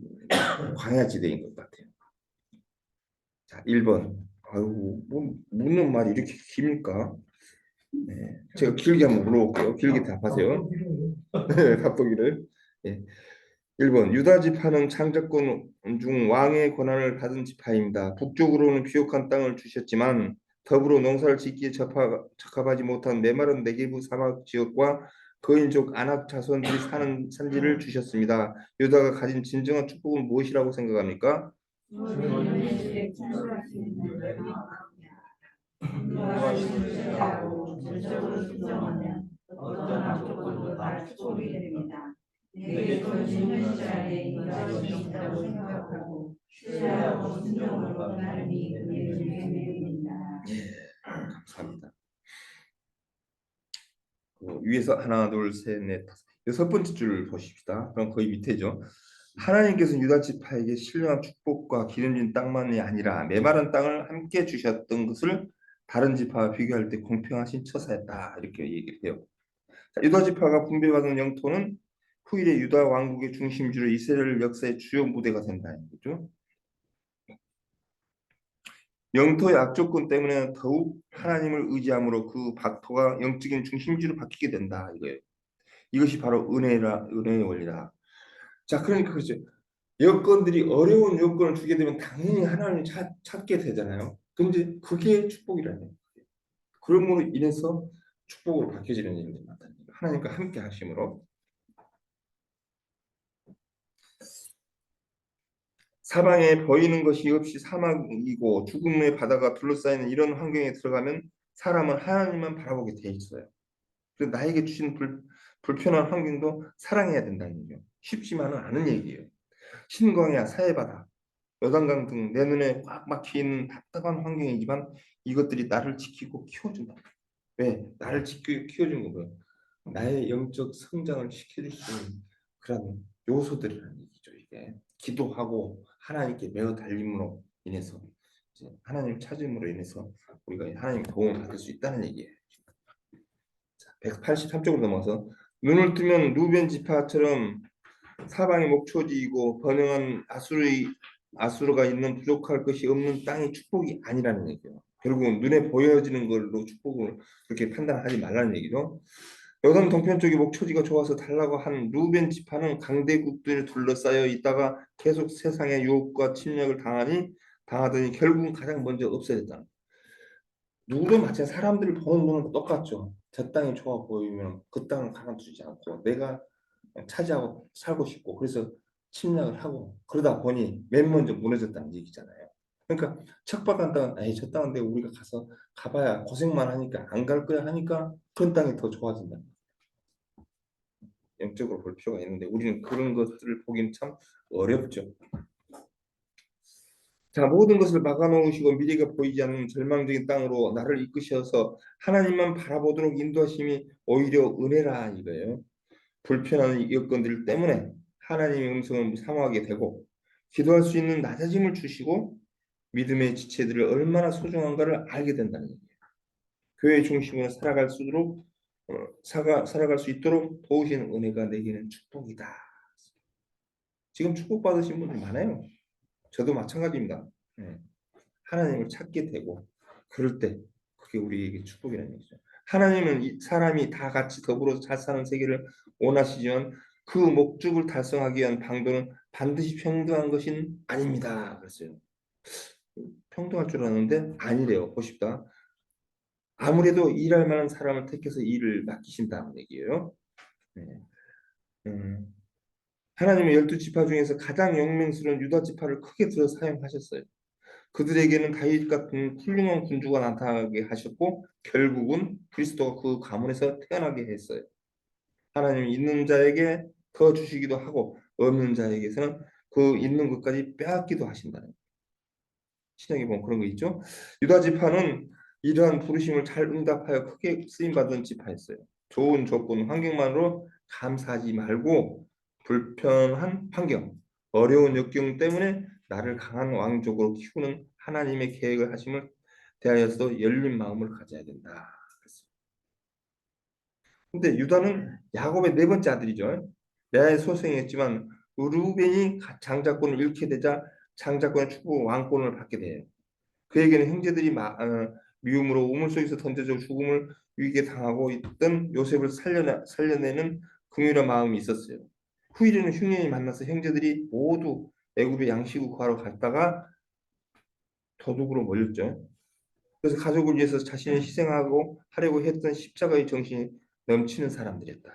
Speaker 1: 광야지대인 것 같아요. 자, 1번. 아이고, 뭐 묻는 말이 이렇게 깁니까? 네, 제가 길게 한번 물어볼게요. 길게 답하세요. 네, 답보기를. 예. 1번 유다 지파는 창작권 중 왕의 권한을 받은 지파입니다. 북쪽으로는 비옥한 땅을 주셨지만 더불어 농사를 짓기에 적합하지 못한 메마른 네게부 사막 지역과 거인족 아낙 자손들이 사는 산지를 주셨습니다. 유다가 가진 진정한 축복은 무엇이라고 생각합니까?
Speaker 3: 전적으로 순종하면 어떤 악조건도 다 축복이 됩니다. 내게 주어진 시간에 인간이 있다고 생각하고 신뢰하고 순종으로 나를 이끌게 되겠습니다.
Speaker 1: 감사합니다. 위에서 하나, 둘, 셋, 넷, 다섯. 여섯 번째 줄 보십시다. 그럼 거의 밑에죠. 하나님께서 유다 지파에게 신령한 축복과 기름진 땅만이 아니라 메마른 땅을 함께 주셨던 것을 다른 지파와 비교할 때 공평하신 처사였다. 이렇게 얘기를 해요. 자, 유다 지파가 분배받은 영토는 후일의 유다 왕국의 중심지로 이스라엘 역사의 주요 무대가 된다. 이거죠. 영토의 악조건 때문에 더욱 하나님을 의지함으로 그 박토가 영적인 중심지로 바뀌게 된다. 이거예요. 이것이 바로 은혜의 원리다. 자, 그러니까 그렇죠. 여건들이 어려운 여건을 주게 되면 당연히 하나님을 찾게 되잖아요. 근데 그게 축복이라는 거예요. 그럼으로 인해서 축복으로 바뀌어지는 일들이 많다는 거예요. 하나님과 함께 하심으로. 사방에 보이는 것이 없이 사막이고 죽음의 바다가 둘러싸이는 이런 환경에 들어가면 사람은 하나님만 바라보게 돼 있어요. 그래서 나에게 주신 불편한 환경도 사랑해야 된다는 얘기예요. 쉽지만은 않은 얘기예요. 신광야, 사해바다, 요단강 등 내 눈에 꽉 막힌 답답한 환경이지만 이것들이 나를 지키고 키워준다. 왜? 나를 지키고 키워준 거고요. 나의 영적 성장을 시켜줄 수 있는 그런 요소들이라는 얘기죠. 이게 기도하고 하나님께 매어 달림으로 인해서 이제 하나님 찾음으로 인해서 우리가 하나님 도움을 받을 수 있다는 얘기예요. 183쪽으로 넘어서 눈을 뜨면 루벤 지파처럼 사방이 목초지이고 번영한 아수르가 있는 부족할 것이 없는 땅이 축복이 아니라는 얘기예요. 결국은 눈에 보여지는 걸로 축복을 그렇게 판단하지 말라는 얘기죠. 여성 동편 쪽이 목초지가 좋아서 달라고 한 루벤 지파는 강대국들을 둘러싸여 있다가 계속 세상의 유혹과 침략을 당하더니 결국은 가장 먼저 없어졌다. 누구도 마찬가지 사람들을 보는 눈은 똑같죠. 저 땅이 좋아 보이면 그 땅을 가만두지 않고 내가 차지하고 살고 싶고 그래서 침략을 하고 그러다 보니 맨 먼저 무너졌다는 얘기잖아요. 그러니까 척박한 땅은 에이 저 땅은 내가 우리가 가서 가봐야 고생만 하니까 안 갈 거야 하니까 그런 땅이 더 좋아진다. 영적으로 볼 필요가 있는데 우리는 그런 것들을 보기는 참 어렵죠. 자, 모든 것을 막아놓으시고 미래가 보이지 않는 절망적인 땅으로 나를 이끄셔서 하나님만 바라보도록 인도하심이 오히려 은혜라 이거예요. 불편한 여건들 때문에 하나님의 음성을 사모하게 되고 기도할 수 있는 낮아짐을 주시고 믿음의 지체들을 얼마나 소중한가를 알게 된다는 얘기예요. 교회 중심으로 살아갈 수 있도록 도우시는 은혜가 내게는 축복이다. 지금 축복받으신 분들 많아요. 저도 마찬가지입니다. 네. 하나님을 찾게 되고 그럴 때 그게 우리에게 축복이라는 얘기죠. 하나님은 사람이 다 같이 더불어서 잘 사는 세계를 원하시지만 그 목적을 달성하기 위한 방도는 반드시 평등한 것은 아닙니다. 그랬어요. 평등할 줄 알았는데 아니래요. 보십다. 아무래도 일할 만한 사람을 택해서 일을 맡기신다는 얘기예요. 네. 음, 하나님은 12지파 중에서 가장 영맹스러운 유다지파를 크게 들어 사용하셨어요. 그들에게는 다윗 같은 훌륭한 군주가 나타나게 하셨고 결국은 그리스도가 그 가문에서 태어나게 했어요. 하나님이 있는 자에게 더 주시기도 하고 없는 자에게서는 그 있는 것까지 빼앗기도 하신다는 거예요. 신약에 보면 그런 거 있죠. 유다 지파는 이러한 부르심을 잘 응답하여 크게 쓰임 받은 지파였어요. 좋은 조건, 환경만으로 감사하지 말고 불편한 환경, 어려운 역경 때문에 나를 강한 왕족으로 키우는 하나님의 계획을 하심을 대하여서 열린 마음을 가져야 된다. 근데 유다는 야곱의 네 번째 아들이죠. 레아의 소생이었지만 루벤이 장자권을 잃게 되자 장자권의 축복 왕권을 받게 돼요. 그에게는 형제들이 미움으로 우물 속에서 던져져 죽음을 위기에 당하고 있던 요셉을 살려내는 긍휼한 마음이 있었어요. 후일에는 흉년이 만나서 형제들이 모두 애굽의 양식을 구하러 갔다가 도둑으로 몰렸죠. 그래서 가족을 위해서 자신을 희생하고 하려고 했던 십자가의 정신이 넘치는 사람들이었다.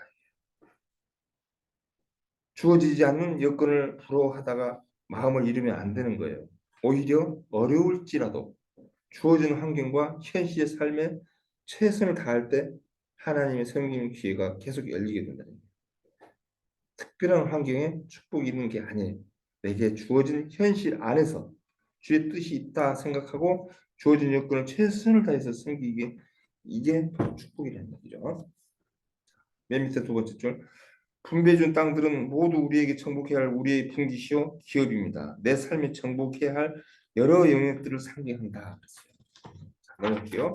Speaker 1: 주어지지 않는 여건을 부러워하다가 마음을 잃으면 안 되는 거예요. 오히려 어려울지라도 주어진 환경과 현실의 삶에 최선을 다할 때 하나님의 섬기는 기회가 계속 열리게 된다. 특별한 환경에 축복이 있는 게 아니에요. 내게 주어진 현실 안에서 주의 뜻이 있다 생각하고 주어진 여건을 최선을 다해서 섬기게 이게 바로 축복이라는 얘기죠. 맨 밑에 두 번째 줄 분배준 땅들은 모두 우리에게 정복해야 할 우리의 분기시요 기업입니다. 내 삶에 정복해야 할 여러 영역들을 상징한다. 자, 넘어갈게요.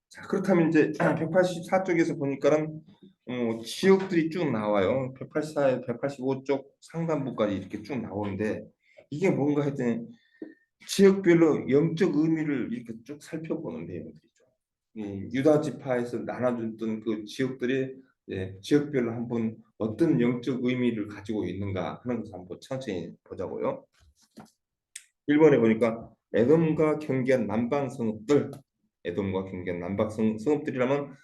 Speaker 1: 자, 그렇다면 이제 184쪽에서 보니까는 지역들이 쭉 나와요. 184에 185쪽 상단부까지 이렇게 쭉 나오는데 이게 뭔가 했더니 지역별로 영적 의미를 이렇게 쭉 살펴보는 내용들이죠. 유다 지파에서 나눠줬던 그 지역들이 지역별로 한번 어떤 영적 의미를 가지고 있는가 하는 것을 한번 천천히 보자고요. 1번에 보니까 에돔과 경계한 남방 성읍들, 에돔과 경계한 남방 성읍들이라면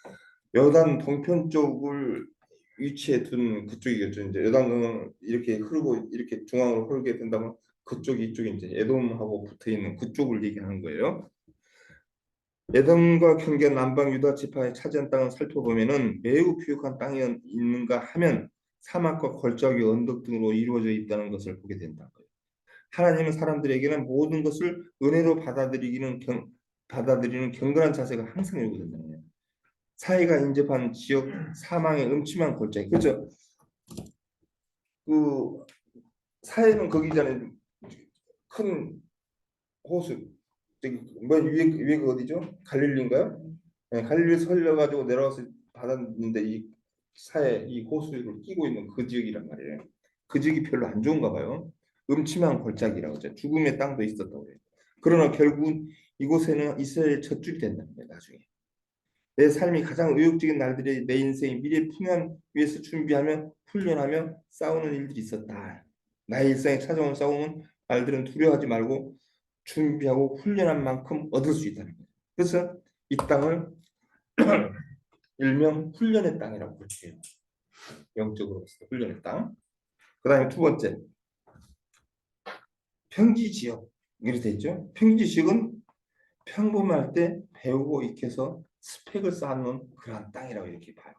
Speaker 1: 요단 동편 쪽을 위치해 둔 그쪽이겠죠. 이제 요단강을 이렇게 흐르고 이렇게 중앙으로 흐르게 된다면 그쪽이 이쪽이 이제 에돔하고 붙어 있는 그쪽을 얘기하는 거예요. 에돔과 경계한 남방 유다 지파의 차지한 땅을 살펴보면은 매우 비옥한 땅이 있는가 하면 사막과 골짜기 언덕 등으로 이루어져 있다는 것을 보게 된다. 하나님은 사람들에게는 모든 것을 은혜로 받아들이는 경건한 자세가 항상 요구된다는 사회가 인접한 지역 사망의 음침한 골짜기. 그렇죠? 그 사회는 거기잖아요. 큰 호수. 저기 맨 위에가 어디죠? 갈릴리인가요? 네, 갈릴리 흘려가지고 내려와서 받았는데 이 사해 이 호수를 끼고 있는 그 지역이란 말이에요. 그 지역이 별로 안 좋은가 봐요. 음침한 골짜기라고 하죠. 죽음의 땅도 있었다고 해요. 그러나 결국 이곳에는 이스라엘 젖줄이 된다는 거예요. 나중에. 내 삶이 가장 의욕적인 날들에 내 인생의 미래 풍요한 위해서 준비하며 훈련하며 싸우는 일들이 있었다. 나의 일상에 찾아온 싸움은 날들은 두려워하지 말고 준비하고 훈련한 만큼 얻을 수 있다는 거예요. 그래서 이 땅을 일명 훈련의 땅이라고 그러죠. 영적으로 봤을 때 훈련했다. 그 다음에 두 번째, 평지 지역. 이렇게 돼 있죠. 평지 지역은 평범할 때 배우고 익혀서 스펙을 쌓는 그러한 땅이라고 이렇게 봐요.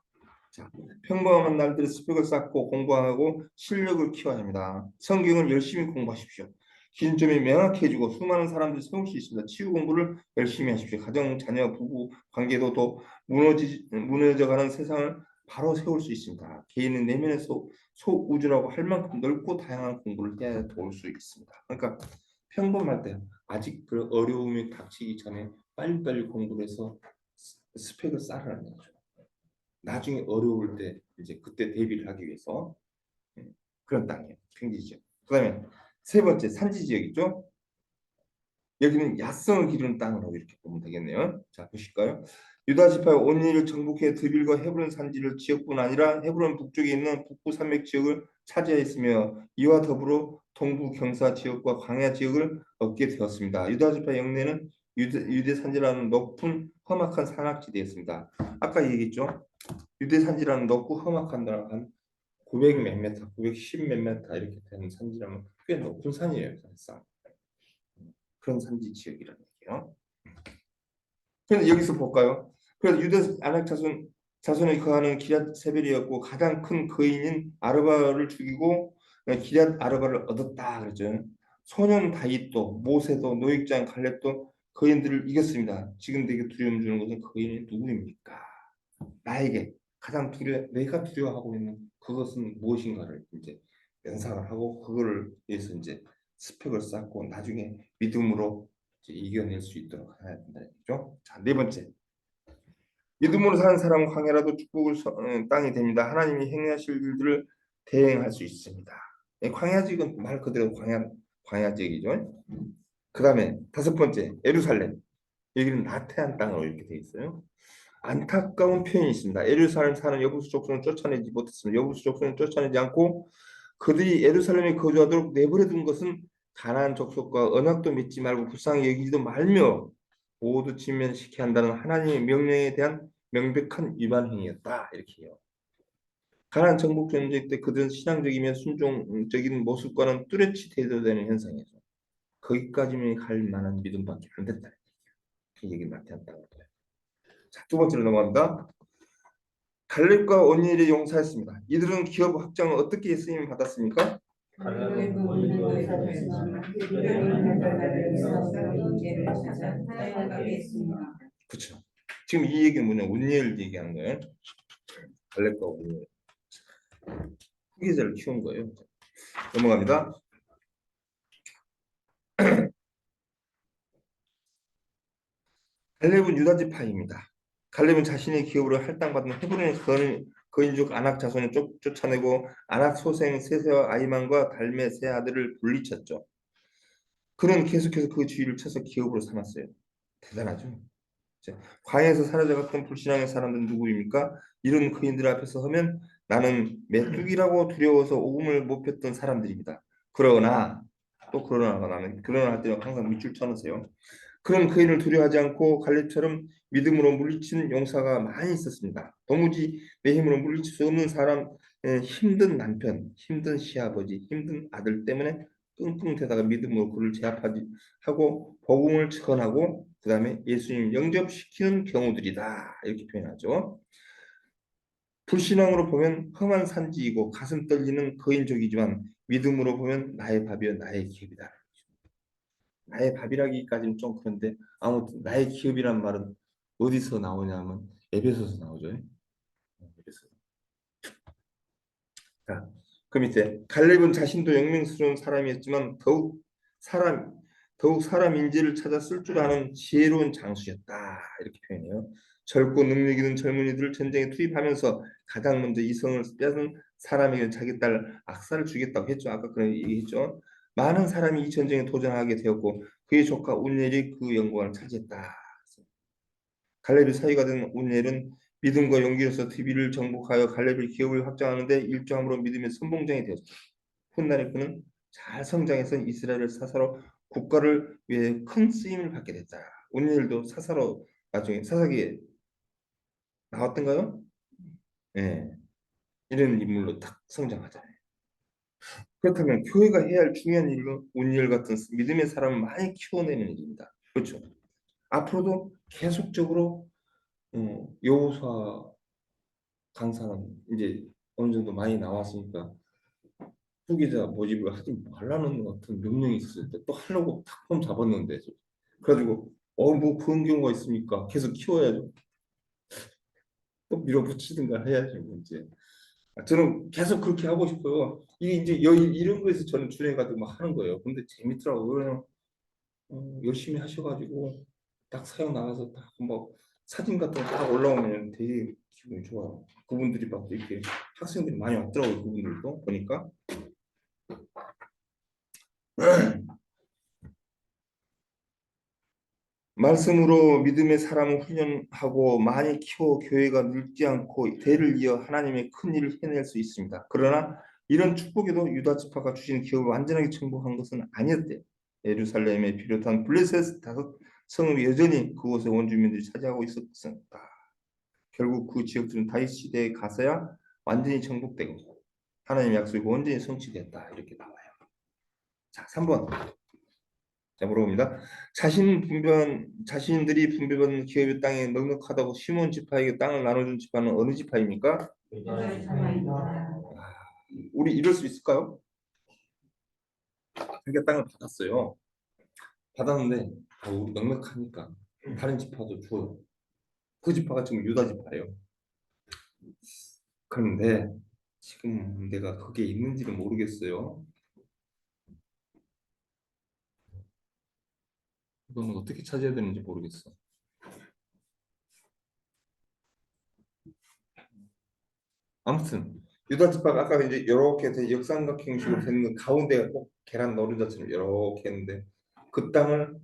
Speaker 1: 자, 평범한 날들에 스펙을 쌓고 공부하고 실력을 키워야 합니다. 성경을 열심히 공부하십시오. 긴 점이 명확해지고 수많은 사람들이 세울 수 있습니다. 치유 공부를 열심히 하십시오. 가정, 자녀, 부부 관계도 더 무너져가는 세상을 바로 세울 수 있습니다. 개인의 내면에서 소우주라고 할 만큼 넓고 다양한 공부를 해야 도울 수 있습니다. 그러니까 평범할 때 아직 그 어려움이 닥치기 전에 빨리빨리 공부를 해서 스펙을 쌓으라는 거죠. 나중에 어려울 때 이제 그때 대비를 하기 위해서 그런 땅이에요. 평지 지역. 그다음에 세 번째 산지 지역이죠. 여기는 야성을 기르는 땅으로 이렇게 보면 되겠네요. 자 보실까요? 유다 지파의 온리를 정복해 드빌과 헤브론 산지를 지역뿐 아니라 헤브론 북쪽에 있는 북부 산맥 지역을 차지하였으며 이와 더불어 동부 경사 지역과 광야 지역을 얻게 되었습니다. 유다 지파 영내는 유대 산지라는 높은 험악한 산악지대였습니다. 아까 얘기했죠. 유대 산지라는 높고 험악한 데가 한 900 몇 메타, 910 몇 메타 이렇게 되는 산지라면 꽤 높은 산이에요, 사실상. 그런 산지 지역이라는 얘기예요. 그래서 여기서 볼까요? 그래서 유대 아낙 자손에 거하는 기럇 세벨이었고 가장 큰 거인인 아르바를 죽이고 기럇 아르바를 얻었다 그랬죠. 소년 다윗도 모세도 노획장 갈렙도 거인들을 이겼습니다. 지금 되게 두려움 주는 것은 거인이 누구입니까? 나에게 가장 내가 두려워하고 있는 그것은 무엇인가를 이제 연상을 하고 그거를 위해서 이제 스펙을 쌓고 나중에 믿음으로 이제 이겨낼 수 있도록 해야 된다는 얘기죠. 자, 네 번째. 믿음으로 사는 사람은 광야라도 축복을 땅이 됩니다. 하나님이 행하실 일들을 대행할 수 있습니다. 광야지역은 말 그대로 광야지역이죠. 그 다음에 다섯 번째, 예루살렘. 여기는 나태한 땅으로 이렇게 돼 있어요. 안타까운 표현이 있습니다. 예루살렘 사는 여부수 족속은 쫓아내지 못했습니다. 여부수 족속은 쫓아내지 않고 그들이 예루살렘에 거주하도록 내버려 둔 것은 가나안 족속과 언약도 맺지 말고 불쌍히 여기지도 말며 모두 진면시켜야 한다는 하나님의 명령에 대한 명백한 위반 행위였다. 이렇게 해요. 가나안 정복 전쟁 때 그들은 신앙적이며 순종적인 모습과는 뚜렷이 대조되는 현상이죠. 거기까지만 갈 만한 믿음밖에 안 된다. 그 얘기 나타났다고 해요. 자, 두 번째로 넘어갑니다. 갈렙과 온니엘이 용사했습니다. 이들은 기업 확장을 어떻게 쓰임 받았습니까? 그렇죠. 지금 이 얘기는 뭐냐? 온니엘 얘기하는 거예요. 갈렙과 온니엘 후계자를 키운 거예요. 넘어갑니다. 갈렙은 유다 지파입니다. 갈렙은 자신의 기업으로 할당받은 헤브론의 거인족 아낙 자손을 쫓아내고 아낙 소생 세세와 아이만과 달메 세 아들을 분리쳤죠. 그는 계속해서 그 주위를 쳐서 기업으로 삼았어요. 대단하죠. 광야에서 사라져갔던 불신앙의 사람들은 누구입니까? 이런 거인들 앞에서 하면 나는 메뚜기라고 두려워서 오금을 못 폈던 사람들입니다. 그러나 또 그러나가 나는 그러나 할 때는 항상 밑줄 쳐놓으세요. 그런 거인을 두려워하지 않고 갈렙처럼 믿음으로 물리치는 용사가 많이 있었습니다. 도무지 내 힘으로 물리칠 수 없는 사람, 힘든 남편, 힘든 시아버지, 힘든 아들 때문에 끙끙대다가 믿음으로 그를 제압하지 하고 복음을 전하고 그 다음에 예수님 영접시키는 경우들이다 이렇게 표현하죠. 불신앙으로 보면 험한 산지이고 가슴 떨리는 거인족이지만 믿음으로 보면 나의 밥이요 나의 기업이다. 나의 밥이라기까지는 좀 그런데 아무튼 나의 기업이란 말은 어디서 나오냐면 에베소서 나오죠. 에베소. 자, 그 밑에 갈렙은 자신도 영맹스러운 사람이었지만 더욱 사람 인재를 찾아 쓸 줄 아는 지혜로운 장수였다 이렇게 표현해요. 젊고 능력 있는 젊은이들을 전쟁에 투입하면서 가장 먼저 이성을 빼앗은 사람에게 자기 딸 악사를 주겠다고 했죠. 아까 그런 얘기했죠. 많은 사람이 이 전쟁에 도전하게 되었고 그의 조카 운엘이 그 영광을 차지했다. 갈렙의 사위가 된 운엘은 믿음과 용기로서 TV를 정복하여 갈렙의 기업을 확장하는데 일조함으로 믿음의 선봉장이 되었다. 훗날에 그는 잘 성장해서 이스라엘을 사사로 국가를 위해 큰 쓰임을 받게 됐다. 운엘도 사사로 나중에 사사기에 나왔던가요? 네. 이런 인물로 딱 성장하잖아요. 그렇다면 교회가 해야 할 중요한 일은 온리엘 같은 믿음의 사람을 많이 키워내는 일입니다. 그렇죠? 앞으로도 계속적으로 여호수아 강사는 이제 어느 정도 많이 나왔으니까 후계자 모집을 하지 말라는 것 같은 명령이 있었을 때 또 하려고 탁폼 잡았는데 그래가지고 뭐 그런 경우가 있습니까? 계속 키워야죠. 또 밀어붙이든가 해야죠 이제. 저는 계속 그렇게 하고 싶어요. 이게 이제 이런 거에서 저는 준해가지고 막 하는 거예요. 근데 재밌더라고요. 열심히 하셔가지고 딱 사역 나가서 딱 뭐 사진 같은 거 딱 올라오면 되게 기분이 좋아요. 그분들이 막 이렇게 학생들이 많이 왔더라고요. 그분들도 보니까. 말씀으로 믿음의 사람을 훈련하고 많이 키워 교회가 늙지 않고 대를 이어 하나님의 큰 일을 해낼 수 있습니다. 그러나 이런 축복에도 유다 지파가 주신 기업을 완전하게 정복한 것은 아니었대요. 예루살렘에 비롯한 블레셋 다섯 성읍이 여전히 그곳의 원주민들이 차지하고 있었습니다. 결국 그 지역들은 다윗 시대에 가서야 완전히 정복되고 하나님의 약속이 완전히 성취됐다 이렇게 나와요. 자, 3번. 자, 물어봅니다. 자신들이 분배받은 기업의 땅에 넉넉하다고 시몬 지파에게 땅을 나눠준 지파는 어느 지파입니까?
Speaker 3: 유다 지파입니다.
Speaker 1: 우리 이럴 수 있을까요? 자기가 땅을 받았어요. 받았는데 우리 넉넉하니까 다른 지파도 줘요. 그 지파가 지금 유다 지파예요. 그런데 지금 내가 그게 있는지는 모르겠어요. 이거는 어떻게 찾아야 되는지 모르겠어. 아무튼 유다 지파가 아까 이제 이렇게 역삼각형식으로 되는 건 가운데가 꼭 계란 노른자처럼 이렇게 했는데 그 땅을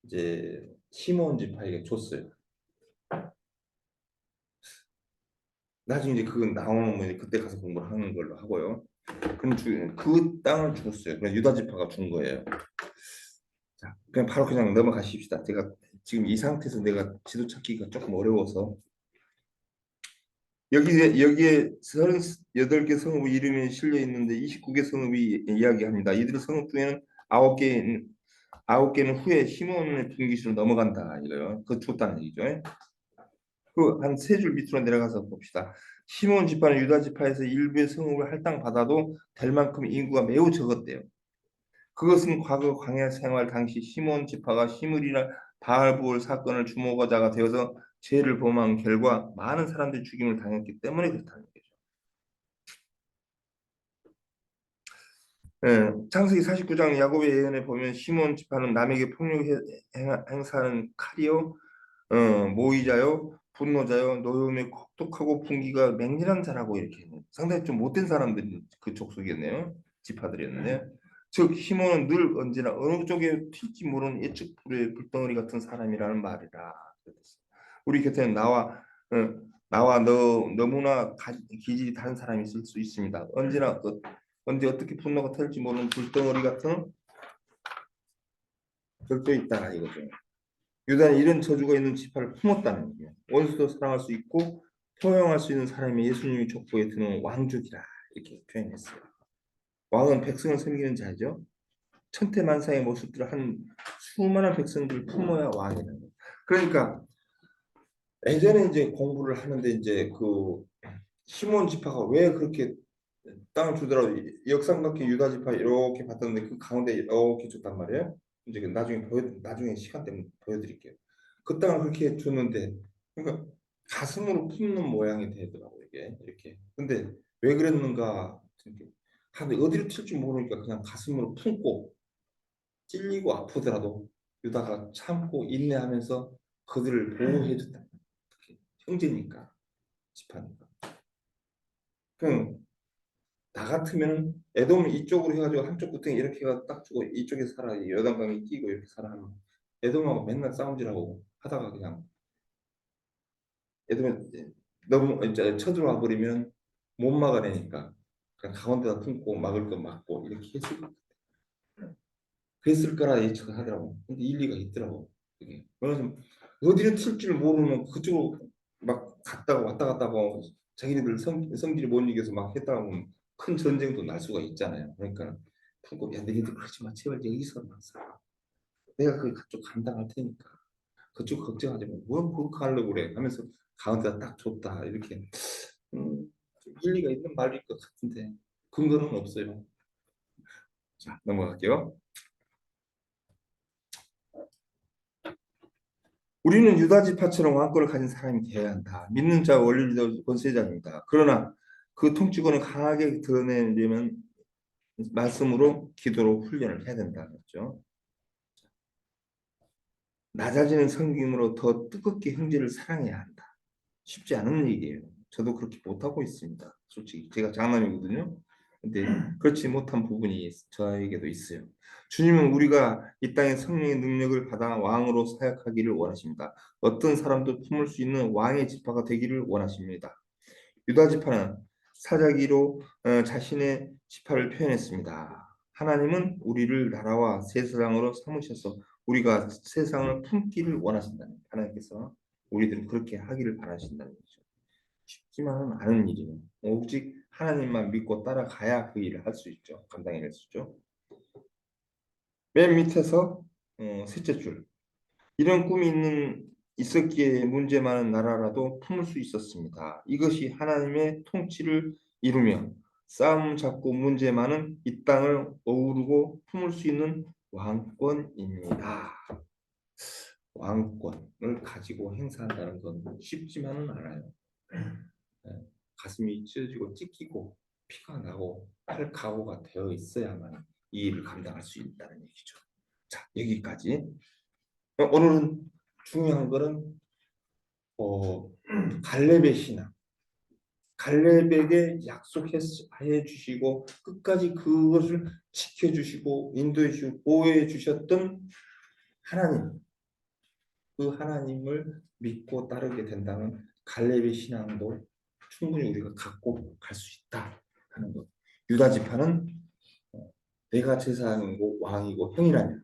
Speaker 1: 이제 시몬 지파에게 줬어요. 나중에 이제 그건 나오는 거 그때 가서 공부를 하는 걸로 하고요. 그럼 그 땅을 줬어요. 그래서 유다 지파가 준 거예요. 자, 그냥 바로 그냥 넘어가십시다. 제가 지금 이 상태에서 내가 지도 찾기가 조금 어려워서 여기에 38개 성읍의 이름이 실려 있는데 29개 성읍이 이야기합니다. 이들 성읍 중에는 9개는 후에 시몬의 분기수로 넘어간다 이거요. 그 줬다는 얘기죠. 그 한 세 줄 밑으로 내려가서 봅시다. 시몬 지파는 유다 지파에서 일부의 성읍을 할당받아도 될 만큼 인구가 매우 적었대요. 그것은 과거 광야 생활 당시 시몬 지파가 시므리나 바알볼 사건을 주목하자가 되어서 죄를 범한 결과 많은 사람들이 죽임을 당했기 때문에 그렇다는 거죠. 창세기 49장 야곱의 예언에 보면 시몬 지파는 남에게 폭력 행사하는 칼이요, 모의자요, 분노자요, 노여움에 혹독하고 분기가 맹렬한 자라고 이렇게 상당히 좀 못된 사람들이 그 족속이었네요. 지파들이었는데 즉 시몬은 늘 언제나 어느 쪽에 튈지 모르는 예측 불의 불덩어리 같은 사람이라는 말이라. 우리 곁에는 나와 너 너무나 기질이 다른 사람이 있을 수 있습니다. 언제 어떻게 분노가 튈지 모르는 불덩어리 같은 적도 있다 이거죠. 유다는 이런 저주가 있는 지파를 품었다는 거예요. 원수도 사랑할 수 있고 포용할 수 있는 사람이 예수님의 족보에 드는 왕족이라 이렇게 표현했어요. 왕은 백성을 섬기는 자죠. 천태만상의 모습들을 한 수많은 백성들을 품어야 왕이라는 거예요. 그러니까 예전에 이제 공부를 하는데 이제 그 시몬 지파가 왜 그렇게 땅을 주더라도 역삼각형 유다 지파 이렇게 봤던데 그 가운데 이렇게 줬단 말이에요. 이제 나중에 시간 때문에 보여드릴게요. 그 땅을 그렇게 줬는데 그러니까 가슴으로 품는 모양이 되더라고 이게 이렇게. 근데 왜 그랬는가? 근데 어디로 튈지 모르니까 그냥 가슴으로 품고 찔리고 아프더라도 유다가 참고 인내하면서 그들을 보호해줬다. 형제니까 지파니까. 그럼 나 같으면 에돔 이쪽으로 해가지고 한쪽 구덩이 이렇게 해가 딱 주고 이쪽에 살아 여단강이 끼고 이렇게 살아 하면 에돔하고 맨날 싸움질하고 하다가 그냥 에돔에 너무 이제 쳐들어와 버리면 못 막아내니까 그냥 가운데다 품고 막을 거 막고 이렇게 그랬을 거라 예측을 하더라고. 근데 일리가 있더라고. 그게. 그래서 어디를 튈 줄 모르면 그쪽으로 막 갔다가 왔다 갔다 하고 자기네들 성질이 못 이겨서 막 했다 보면 큰 전쟁도 날 수가 있잖아요. 그러니까 품고 야 너희들 그러지 마 제발 여기서만 살아. 내가 그쪽 감당할 테니까 그쪽 걱정하지 마. 뭘 그렇게 하려고 그래 하면서 가운데가 딱 좋다 이렇게 좀 일리가 있는 말일 것 같은데 근거는 없어요. 자 넘어갈게요. 우리는 유다 지파처럼 왕권을 가진 사람이 되어야 한다. 믿는 자 원리 리더 권세자입니다. 그러나 그 통치권을 강하게 드러내려면 말씀으로 기도로 훈련을 해야 된다. 그렇죠? 낮아지는 섬김으로 더 뜨겁게 형제를 사랑해야 한다. 쉽지 않은 얘기예요. 저도 그렇게 못하고 있습니다. 솔직히 제가 장남이거든요. 근데 그렇지 못한 부분이 저에게도 있어요. 주님은 우리가 이 땅에 성령의 능력을 받아 왕으로 사역하기를 원하십니다. 어떤 사람도 품을 수 있는 왕의 지파가 되기를 원하십니다. 유다 지파는 사자기로 자신의 지파를 표현했습니다. 하나님은 우리를 나라와 세상으로 삼으셔서 우리가 세상을 품기를 원하신다는 하나님께서 우리들은 그렇게 하기를 바라신다는 거죠. 쉽지만은 않은 일이에요. 오직 하나님만 믿고 따라가야 그 일을 할 수 있죠. 감당해낼 수 있죠. 맨 밑에서 셋째 줄. 이런 꿈이 있었기에 문제 많은 나라라도 품을 수 있었습니다. 이것이 하나님의 통치를 이루며 싸움 잡고 문제 많은 이 땅을 어우르고 품을 수 있는 왕권입니다. 왕권을 가지고 행사한다는 건 쉽지만은 않아요. 네. 가슴이 찢어지고 찢기고 피가 나고 할 각오가 되어 있어야만 이 일을 감당할 수 있다는 얘기죠. 자, 여기까지. 오늘은 중요한 거는 갈렙의 신앙. 갈렙에게 약속해 주시고 끝까지 그것을 지켜주시고 인도해 주시고 보호해 주셨던 하나님. 그 하나님을 믿고 따르게 된다면 갈렙의 신앙도 충분히 우리가 갖고 갈 수 있다 하는 것. 유다 지파는 내가 제사장이고 왕이고 형이라면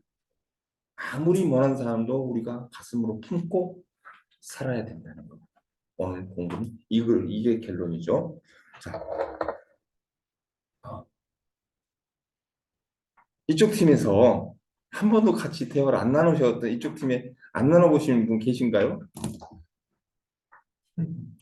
Speaker 1: 아무리 못한 사람도 우리가 가슴으로 품고 살아야 된다는 것. 오늘 공부는 이게 결론이죠. 자, 이쪽 팀에서 한 번도 같이 대화를 안 나누셨던 이쪽 팀에 안 나눠보신 분 계신가요?